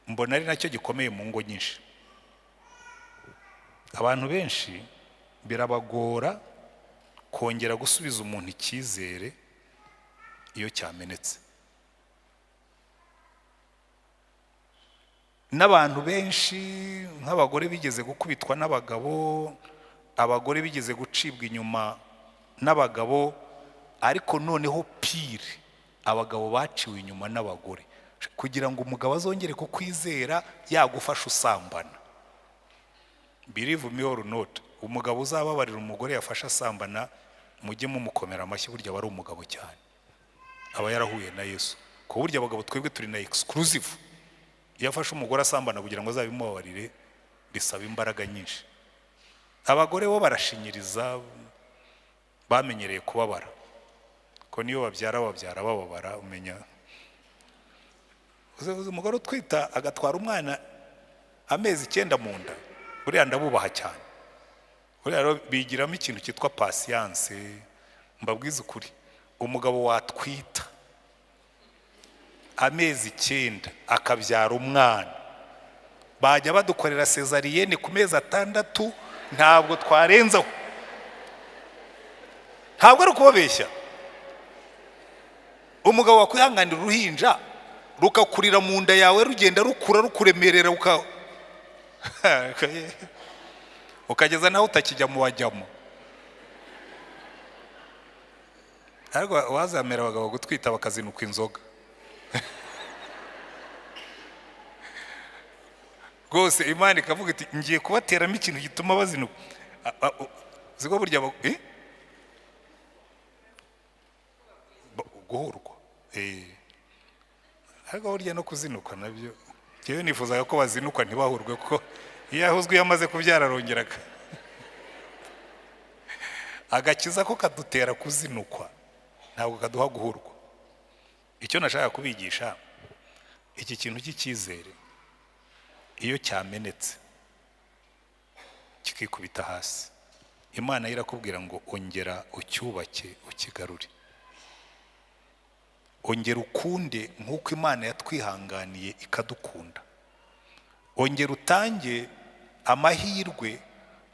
Mbona ari nacyo gikomeye mu ngo nyinshi. Abantu benshi birabagora kongera gusubiza umuntu icyizere iyo cyamenetse. N'abantu benshi nk'abagore bigeze gukubitwa n'abagabo, abagore bigeze gucibwa inyuma n'abagabo, ariko noneho pire abagabo baciwe inyuma n'abagore, kugira ngo umugabo azongere kukwizera yagufasha usambana. Believe me or not, umugabo uzababarira umugore yafasha asambana, mujye mumukomera amashyi, burya bari umugabo cyane, aba yarahuye na Yesu. Ko burya abagabo twebwe turi na exclusive. Yafashe umugore asambana kugira ngo azabimubabarire bisaba imbaraga nyinshi. Abagore bo barashinyiriza, bamenyereye kubabara, ko niyo babyara bababara. Umenya umugore utwita agatwara umwana amezi 9 mu nda, buriya ndabubaha cyane. Buriya rero bigiramo ikintu cyitwa patience. Mbabwiza ukuri, umugabo watwita amezi 9 akabyara umwana, bajya badukorera cesarienne ku mezi 6, ntabwo twarenzaho. Ntabwo ari ukubabeshya. Umugabo wakwihanganira uruhinja rukakurira mu nda yawe, rugenda rukura rukuremerera ukageza naho utakijya mu wajyamo. Ariko wazamera abagabo gutwita bakazinuka inzoga. Rwose Imana ikavuga iti ngiye kubateramo ikintu gituma bazinuka. Ziko burya guhurwa. Ariko burya no kuzinuka nabyo, yewe nifuzaga ko bazinuka ntibahurwe, kuko iyo yahuzwe yamaze kubyara arongeraga. Agakiza ko kadutera kuzinukwa, ntabwo kaduha guhurwa. Icyo nashaka kubigisha, iki kintu cy'icyizere iyo cyamenetse kikikubita hasi, Imana irakubwira ngo ongera ucyubake ukigarure. Ongera ukunde nk'uko Imana yatwihanganiye ikadukunda. Ongera utange amahirwe,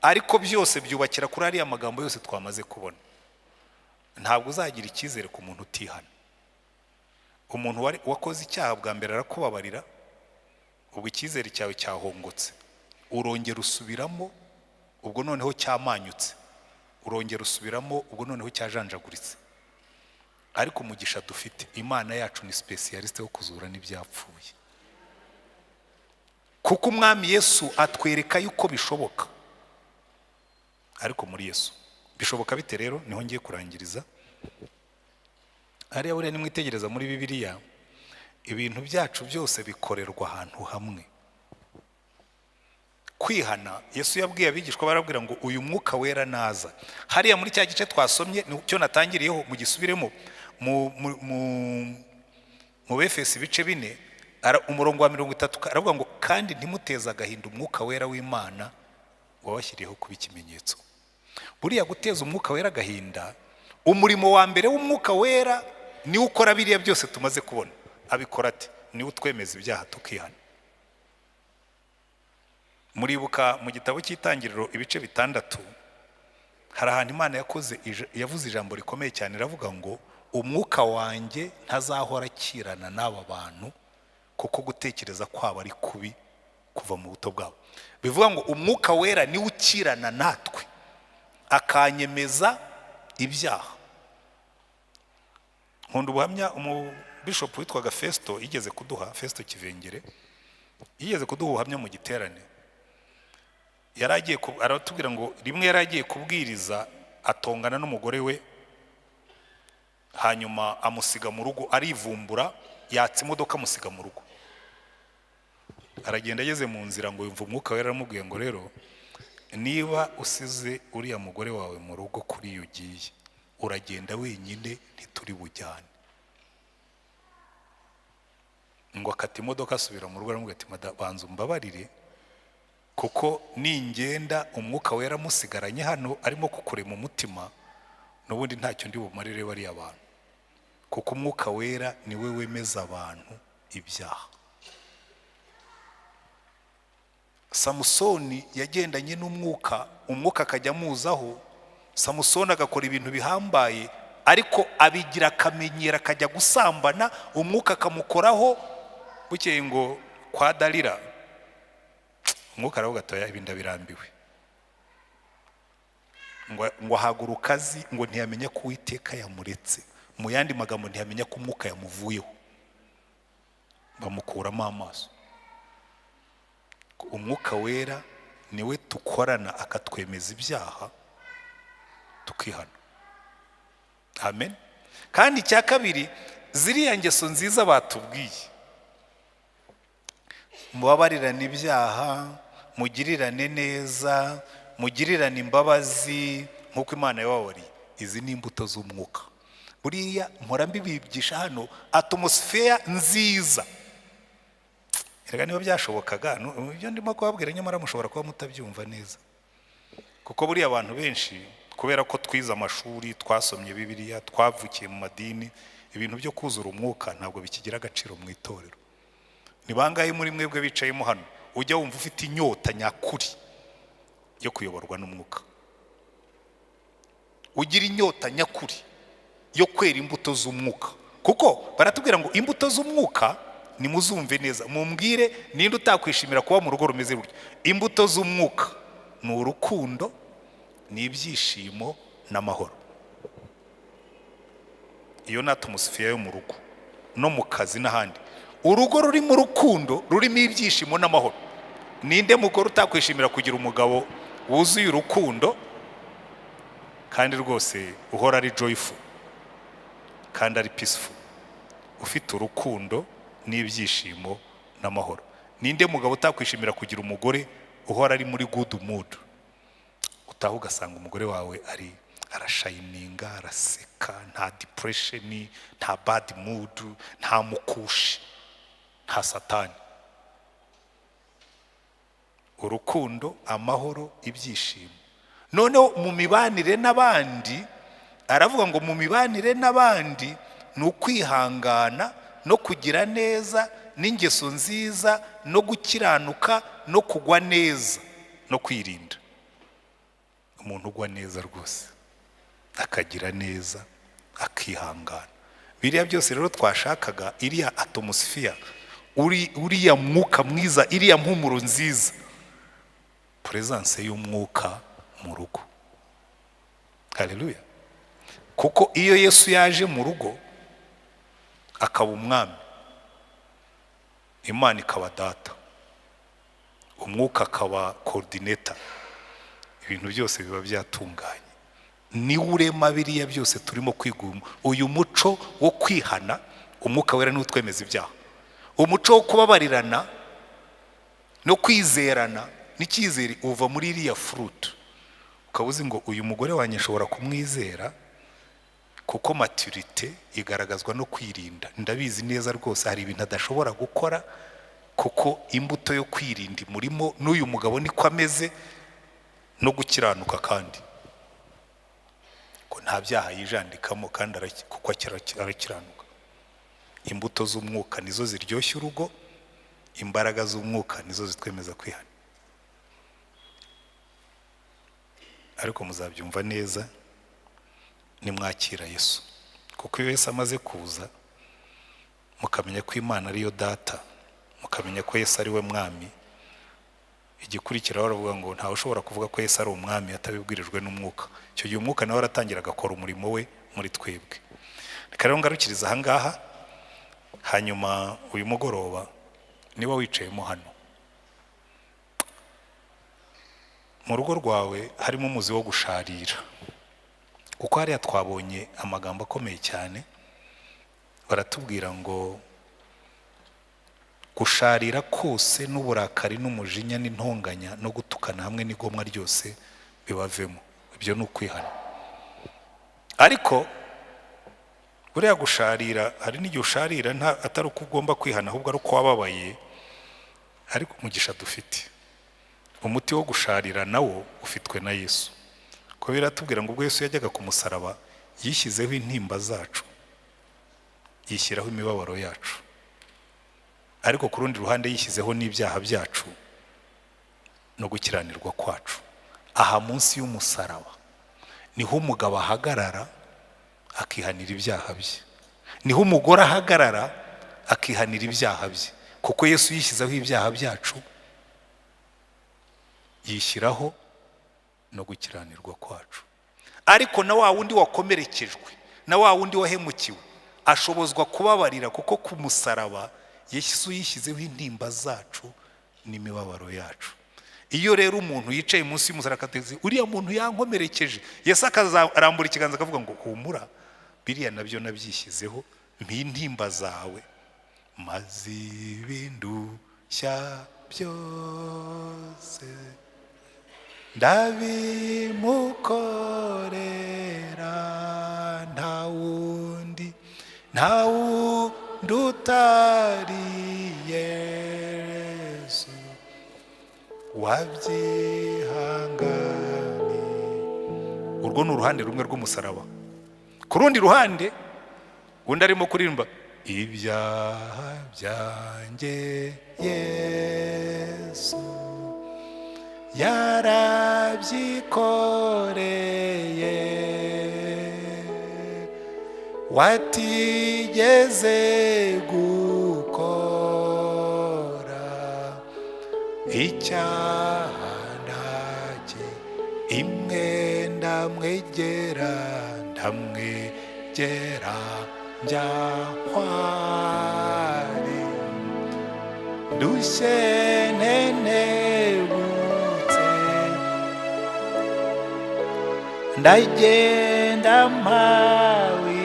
ariko byose byubakira kuri ariya magambo yose twamaze kubona. Ntabwo uzagira icyizere ku muntu utihana. Umuntu wakoze icyaha bwa mbere arakubabarira, ubwo icyizere cyawe cyahongotse, urongera usubiramo, ubwo noneho cyamanyutse, urongera usubiramo, ubwo noneho cyajanjaguritse. Ariko umugisha dufite, Imana yacu ni specialiste wo kuzura n'ibyapfuye, kuko umwami Yesu atwereka yuko bishoboka. Ariko muri Yesu bishoboka bite rero? Niho ngiye kurangiriza. Hariya buriya nimwitegereza muri Bibiliya, ibintu byacu byose bikorerwa ahantu hamwe. Kwihana, Yesu yabwiye abigishwa, barabwira ngo uyu mwuka wera naza. Hariya muri cya gice twasomye nicyo natangiriyeho, mu gisubiremo mu Efeso ibice 4, umurongo wa 30 aravuga ngo kandi ntimuteze agahinda umwuka wera w'Imana wabashyiriyeho kuba ikimenyetso. Buriya guteza umwuka wera agahinda, umurimo wa mbere w'umwuka wera niwe ukora biriya byose tumaze kubona. Abikora ati niwe utwemeza ibyaha tukihana. Muribuka mu gitabo cy'Itangiriro ibice 6 hari ahantu Imana yavuze ijambo rikomeye cyane, iravuga ngo umwuka wanjye ntazahora akirana n'aba bantu kuko gutekereza kwabo ari kubi kuva mu buto bwabo. Bivuga ngo umwuka wera niwe ukirana natwe akanyemeza ibyaha. Nkunda ubuhamya umubishop witwaga Festo yigeze kuduha, Festo Kivengere yigeze kuduha ubuhamya mu giterane. Yaragiye aratubwira ngo rimwe yaragiye kubwiriza atongana n'umugore we, hanyuma amusiga mu rugo, arivumbura yatse imodoka amusiga mu rugo. Aragenda ageze mu nzira ngo yumva umwuka wera aramubwiye ngo rero niba usize uriya mugore wawe mu rugo kuri iyo ugiye, uragenda wenyine ntituri bujyane. Ngo akata imodoka asubira mu rugo aramubwira ati banza umbabarire kuko ningenda umwuka wera amusigaranye hano arimo kukurema umutima, n'ubundi ntacyo ndi bumarire bariya abantu, kuko umwuka wera niwe wemeza abantu ibyaha. Samusoni yagendanye n'umwuka, umwuka akajya amuzaho, Samusoni agakora ibintu bihambaye, ariko abigira akamenyera akajya gusambana, umwuka akamukoraho. Bukeye ngo kwa Dalila umwuka aravuga ati oya, ibinda birambiwe. Ngo ahaguruka azi, ngo ntiyamenya ko Uwiteka yamuretse. Mu yandi magambo ntiyamenya ko umwuka yamuvuyeho, bamukuramo amaso. Umwuka wera niwe tukorana akatwemeza ibyaha tukihana. Amen. Kandi icya kabiri, ziriya ngeso nziza batubwiye, mubabarirane ibyaha, mugirirane neza, mugirirane imbabazi nk'uko Imana yababariye, izi ni imbuto z'umwuka. Buriya mpora mbibigisha hano, atmosphere nziza. Erega niba byashobokaga, ibyo ndimo kubabwira nyamara mushobora kuba mutabyumva neza, kuko buriya abantu benshi kubera ko twize amashuri, twasomye Bibiliya, twavukiye mu madini, ibintu byo kuzura umwuka ntabwo bikigira agaciro mu itorero. Ni bangahe muri mwebwe bicayemo hano ujya wumva ufite inyota nyakuri yo kuyoborwa n'umwuka? Ugira inyota nyakuri yo kwera imbuto z'umwuka, kuko baratubwira ngo imbuto z'umwuka nimuzumve neza, mumbwire ninde utakwishimira kuba mu rugo rumeze buryo. Imbuto z'umwuka ni urukundo, ni ibyishimo n'amahoro. Iyo ni atmosphere yo mu rugo no mu kazi n'ahandi. Urugo rurimo urukundo, rurimo ibyishimo n'amahoro. Ninde mugore utakwishimira kugira umugabo wuzuye urukundo kandi rwose uhora ari joyful kandi ari peaceful, ufite urukundo n'ibyishimo n'amahoro? Ninde mugabo utakwishimira kugira umugore uhora ari muri good mood, utaha ugasanga umugore wawe arashininga, araseka, nta depression, nta bad mood, nta mukushi, nta satani? Urukundo, amahoro, ibyishimo. Noneho mu mibanire n'abandi aravuga ngo mu mibanire n'abandi ni ukwihangana no kugira neza n'ingeso nziza no gukiranuka no kugwa neza no kwirinda. Umuntu ugwa neza rwose akagira neza akihangana, biriya byose rero twashakaga, iriya atmosphere, uriya mwuka mwiza, iriya mpumuro nziza, presence y'umwuka mu rugo. Haleluya. Kuko iyo Yesu yaje mu rugo akaba umwami, Imana ikaba data, umwuka akaba coordinator, ibintu byose biba byatunganye. Ni urema biriya byose turimo kwiguma. Uyu muco wo kwihana, umwuka wera ni utwemeza ibyaha. Umuco wo kubabarirana no kwizerana n'icyizere uva muri iriya fruit. Ukabuzi ngo uyu mugore wanjye nshobora kumwizera kuko maturite igaragazwa no kwirinda. Ndabizi neza rwose hari ibintu adashobora gukora, kuko imbuto yo kwirinda imurimo, n'uyu mugabo niko ameze, no gukiranuka kandi ko nta byaha yijandikamo kandi kuko arakiranuka. Imbuto z'umwuka nizo ziryoshya urugo, imbaraga z'umwuka nizo zitwemeza kwihana. Ariko muzabyumva neza nimwakira Yesu, kuko iyo Yesu amaze kuza mukamenya ko Imana ariyo data, mukamenya ko Yesu ari we mwami, igikurikiraho baravuga ngo ntawe ushobora kuvuga ko Yesu ari umwami atabibwirijwe n'umwuka. Icyo gihe umwuka nawe aratangira agakora umurimo we muri twebwe. Reka rero ngarukiriza ahangaha, hanyuma uyu mugoroba niba wicayemo hano mu rugo rwawe harimo umuzi wo gusharira, kuko hariya twabonye amagambo akomeye cyane, baratubwira ngo gusharira kose n'uburakari n'umujinya n'intonganya no gutukana hamwe n'igomwa ryose bibavemo. Ibyo ni ukwihana. Ariko buriya gusharira, hari n'igihe usharira atari uko ugomba kwihana, ahubwo ari uko wababaye. Ariko umugisha dufite, umuti wo gusharira nawo ufitwe na Yesu. Ko biratubwira ngo ubwo Yesu yajyaga ku musaraba yishyizeho intimba zacu, yishyiraho imibabaro yacu, ariko ku rundi ruhande yishyizeho n'ibyaha byacu no gukiranirwa kwacu. Aha munsi y'umusaraba niho umugabo ahagarara akihanira ibyaha bye, niho umugore ahagarara akihanira ibyaha bye, kuko Yesu yishyizeho ibyaha byacu, yishyiraho no gukiranirwa kwacu. Ariko na wa wundi wakomerekejwe, na wa wundi wahemukiwe ashobozwa kubabarira, kuko ku musaraba Yesu yishyizeho intimba zacu n'imibabaro yacu. Iyo rero umuntu yicaye munsi y'umusaraba akateze uriya muntu yankomerekeje, Yesu akazarambura ikiganza akavuga ngo humura, biriya nabyo nabyishyizeho, mpintimba zawe maze ibindushya byose ndabimukorera, nta wundi utari Yesu wabyihangane. Urwo ni uruhande rumwe rw'umusaraba. Ku rundi ruhande undi arimo kuririmba ibyaha byanjye Yesu yarabyikoreye, watigeze gukora icyaha nake, imwe ndamwegera njyahwari, ndushye ntenebutse, ndagenda mpawe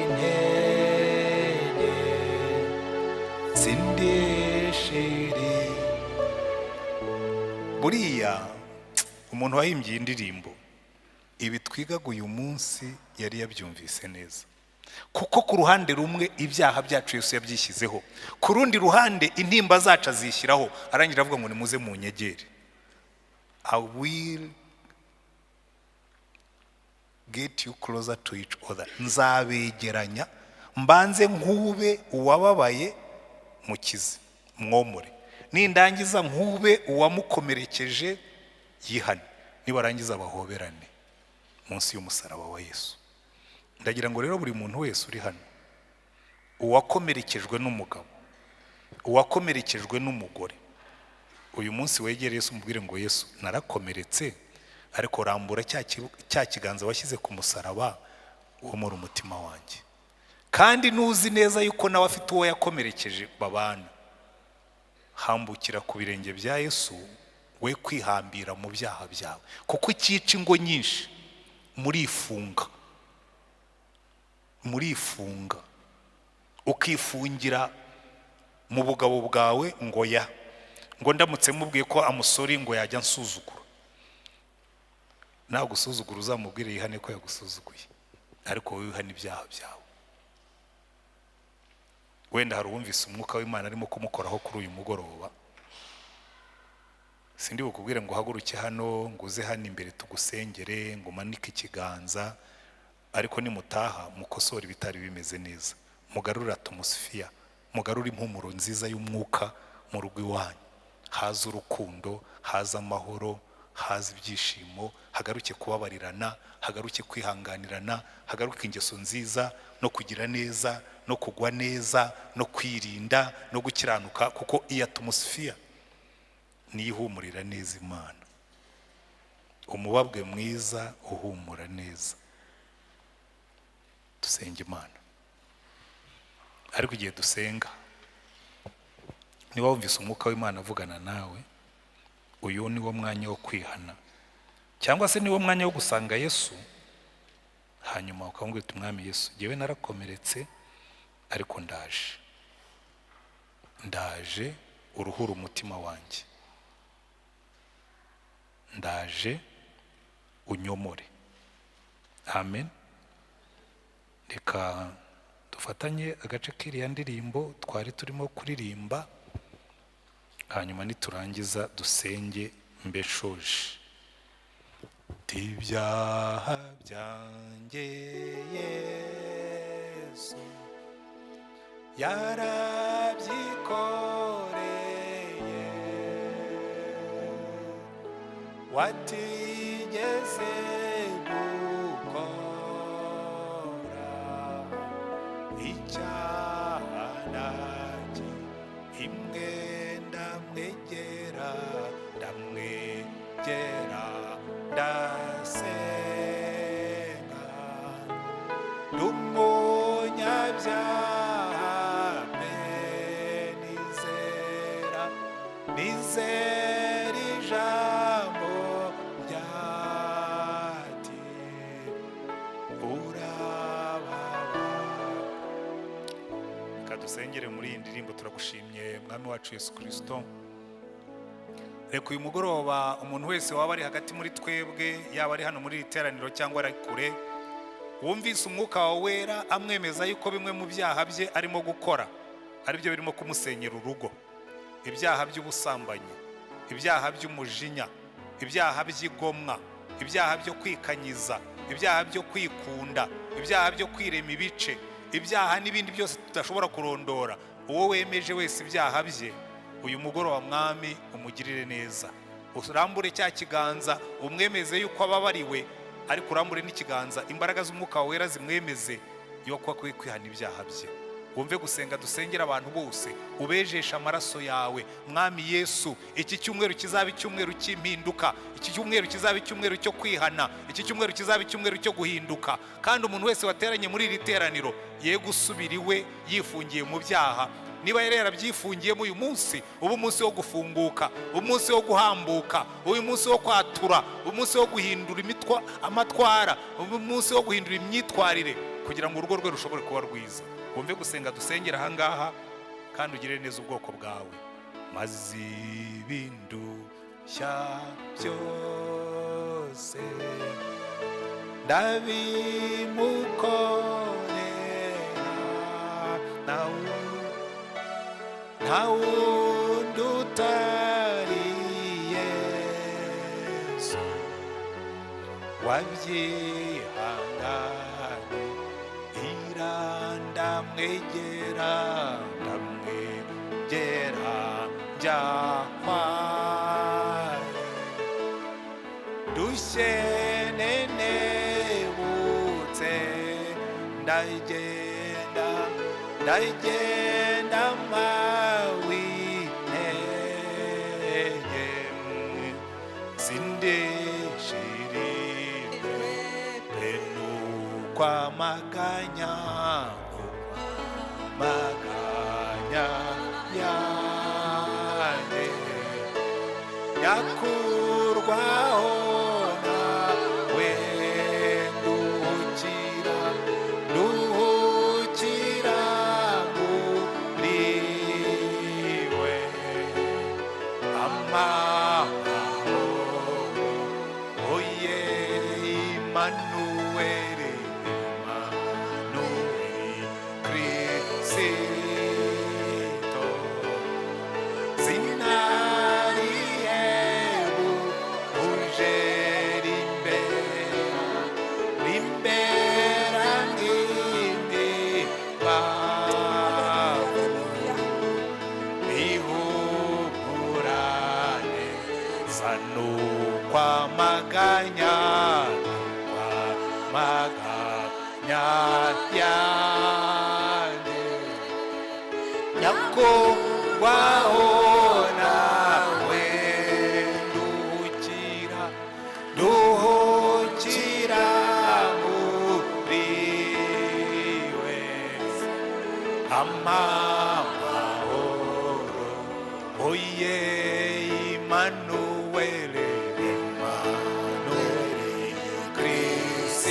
intege, sindishiri. Buriya umuntu wahimbye iyi ndirimbo, ibi twigaga uyu munsi yari yabyumvise neza, kuko ku ruhande rumwe ibyaha byacu Yesu yabyishyizeho, ku rundi ruhande intimba zacu azishyiraho. Arangira avuga ngo nimuze mu nyegere, I will get you closer to each other. Nzabegeranya mbanze nkube uwababaye mukize mwomore, nindangiza nkube uwamukomerekeje yihane, nibarangiza bahoberane munsi y'umusaraba wa Yesu. Ndagira ngo rero buri muntu wese uri hano, uwakomerekejwe n'umugabo, uwakomerekejwe n'umugore, uyu munsi wegere Yesu umubwire ngo Yesu narakomeretse, ariko rambura cya kiganza washyize ku musaraba womora umutima wanjye. Kandi nuzi neza yuko nawe afite uwo yakomerekeje babana, hambukira ku birenge bya Yesu, we kwihambira mu byaha byawe, kuko icyica ingo nyinshi murifunga ukifungira mu bugabo bwawe ngo ndamutse mubwiye ko amusori ngo yajya nsuzugura. Nagusuzugura uzamubwire yihane ko yagusuzuguye. ariko wowe wihana ibyaha byawe. Wenda hari uwumvise umwuka w'Imana arimo kumukoraho kuri uyu mugoroba. Sindi bukubwire ngo uhaguruke hano, ngo uze hano imbere tugusengere, ngo umanike ikiganza, ariko nimutaha mukosora ibitari bimeze neza, mugarura atmosphere, mugarura impumuro nziza y'umwuka mu rugo iwanyu. Haza urukundo, haza amahoro, haza ibyishimo, hagaruke kubabarirana, hagaruke kwihanganirana, hagaruke ingeso nziza no kugira neza no kugwa neza no kwirinda no gukiranuka, kuko iyi atmosphere niyo ihumurira neza Imana. Umubabwe mwiza uhumura neza. Dusenge Imana. Ariko igihe dusenga, niba wumvise umwuka w'Imana avugana nawe, uyu ni wo mwanya wo kwihana, cyangwa se ni wo mwanya wo gusanga Yesu, hanyuma ukamubwira uti Mwami Yesu, jyewe narakomeretse ariko ndaje uruhura umutima wanjye, ndaje unyomore. Amen. Reka dufatanye agace k'iriya ndirimbo twari turimo kuririmba, hanyuma niturangiza dusenge mbeshoje. Ibyaha byanjye Yesu yarabyikoreye, watigeze gukora icyaha nanjye, imwe ndamwegera ndasenga, ndumunyabyaha nizera ijambo ryati urababa. Reka dusengere muri iyi ndirimbo. Turagushimye Mwami wacu Yesu Kristo. Reka uyu mugoroba umuntu wese waba ari hagati muri twebwe, yaba ari hano muri iri teraniro cyangwa ari kure, wumvise umwuka wawe wera amwemeza yuko bimwe mu byaha bye arimo gukora ari byo birimo kumusenyera urugo. Ibyaha by'ubusambanyi, ibyaha by'umujinya, ibyaha by'igomwa, ibyaha byo kwikanyiza, ibyaha byo kwikunda, ibyaha byo kwirema ibice, ibyaha n'ibindi byose tudashobora kurondora. Uwo wemeje wese ibyaha bye, uyu mugoroba Mwami umugirire neza. Urambure cya kiganza umwemeze yuko ababariwe, ariko urambure n'ikiganza imbaraga z'umwuka wera zimwemeze yuko akwiye kwihana ibyaha bye. Wumve gusenga dusengera abantu bose, ubejesha amaraso yawe Mwami Yesu. Iki cyumweru kizaba icyumweru cy'impinduka, iki cyumweru kizaba icyumweru cyo kwihana, iki cyumweru kizaba icyumweru cyo guhinduka. Kandi umuntu wese wateranye muri iri teraniro ye gusubira iwe yifungiye mu byaha. Niba yari yarabyifungiyemo, uyu munsi uba umunsi wo gufunguka, umunsi wo guhambuka, uyu munsi wo kwatura, umunsi wo guhindura amatwara, umunsi wo guhindura imyitwarire, kugira ngo urugo rwe rushobore kuba rwiza. Wumve gusenga dusengera ahangaha, kandi ugirire neza ubwoko bwawe. Maze ibindushya byose ndabimukorera, nta wundi utari Yesu wabyihanganye. Ndamwegera njyakwaye, dushye nenebutse, ndagenda mawintege, sindishiriwe pen'ukwamaganya yanjye yakurwaho nawe, nduhukira muriwe, amahoro oye Imanueli, amahoro, oye Emmanuel, Emmanuel, Cristo,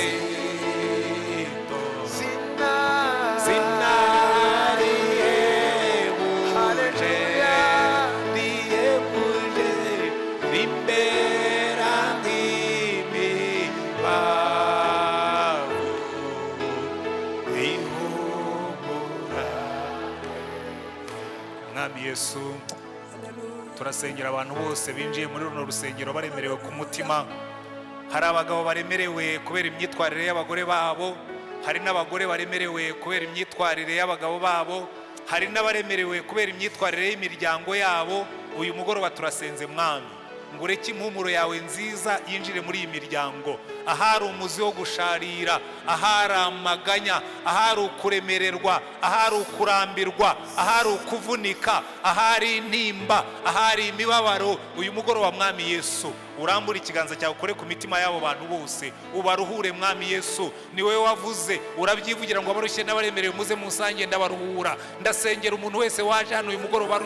sinarihebuje, rimbera nk'imibavu, ihumura. Mwami Yesu, turasengera abantu bose binjiye muri runo rusengero baremerewe ku mutima. Hari abagabo baremerewe kubera imyitwarire y'abagore babo, hari n'abagore baremerewe kubera imyitwarire y'abagabo babo, hari n'abaremerewe kubera imyitwarire y'imiryango yabo. Uyu mugoroba turasenze Mwami ngo ureke impumuro yawe nziza yinjire muri iyi miryango. Ahari umuzi wo gusharira, ahari amaganya, ahari ukuremererwa, ahari ukurambirwa, ahari ukuvunika, ahari intimba, ahari imibabaro, uyu mugoroba Mwami Yesu urambura ikiganza cyawe ukore ku mitima y'abo bantu bose, ubaruhure Mwami Yesu. Ni wowe wavuze, urabyivugira ngo abarushye n'abaremerewe muze musange ndabaruhura. Ndasengera umuntu wese waje hano uyu mugoroba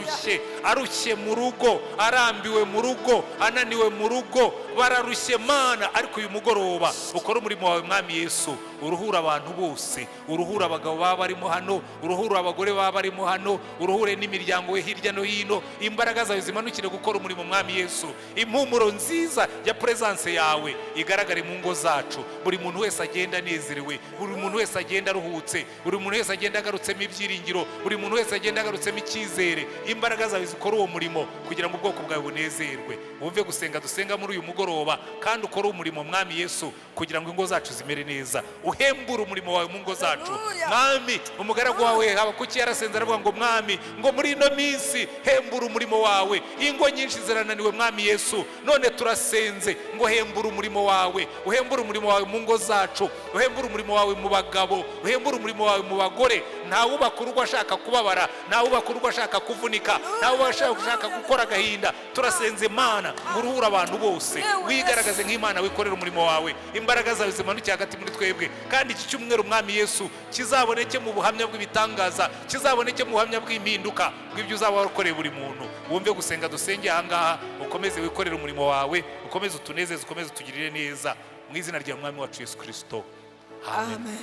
arushye mu rugo, arambiwe mu rugo, ananiwe mu rugo, bararushye Mana, ariko uyu mugoroba ukora umurimo wawe Mwami Yesu. Uruhura abantu bose, uruhura abagabo baba barimo hano, uruhura abagore baba barimo hano, uruhure n'imiryango we hirya no hino. Imbaraga zawe zimanukire gukora umurimo Mwami Yesu. Impumuro nziza ya presence yawe igaragare mu ngo zacu. Buri muntu wese agenda anezerewe, buri muntu wese agenda aruhutse, buri muntu wese agenda agarutsemo ibyiringiro, buri muntu wese agenda agarutsemo icyizere. Imbaraga zawe zikora uwo murimo kugira ngo ubwoko bwawe bunezerwe. Wumve gusenga dusenga muri uyu mugoroba, kandi ukora umurimo Mwami Yesu kugira ngo ingo zacu zimere neza. Uhembura umurimo wawe mu ngo zacu Mwami. Umugaragu wawe Habakuki yarasenze aravuga ngo Mwami, ngo muri ino minsi hembura umurimo wawe, ingo nyinshi zirananiwe Mwami Yesu. None turasenze ngo hembura umurimo wawe, uhembura umurimo wawe mu ngo zacu, uhembura umurimo wawe mu bagabo, uhembura umurimo wawe mu bagore. Ntawe ubaka urugo ashaka kubabara, ntawe ubaka urugo ashaka kuvunika, ntawe ubashaka gukora agahinda. Turasenze Mana ngo uruhura abantu bose, wigaragaze nk'Imana wikorera umurimo wawe. Imbaraga zawe zimanukiye hagati muri twebwe, kandi iki cyumweru Mwami Yesu kizaboneke mu buhamya bw'ibitangaza, kizaboneke mu buhamya bw'impinduka bw'ibyo uzaba warakoreye buri muntu. Wumve gusenga dusenge aha ngaha, ukomeze wikorera umurimo wawe, ukomeze utunezeze, ukomeze utugirire neza, mu izina rya Mwami wacu Yesu Kristo. Amen.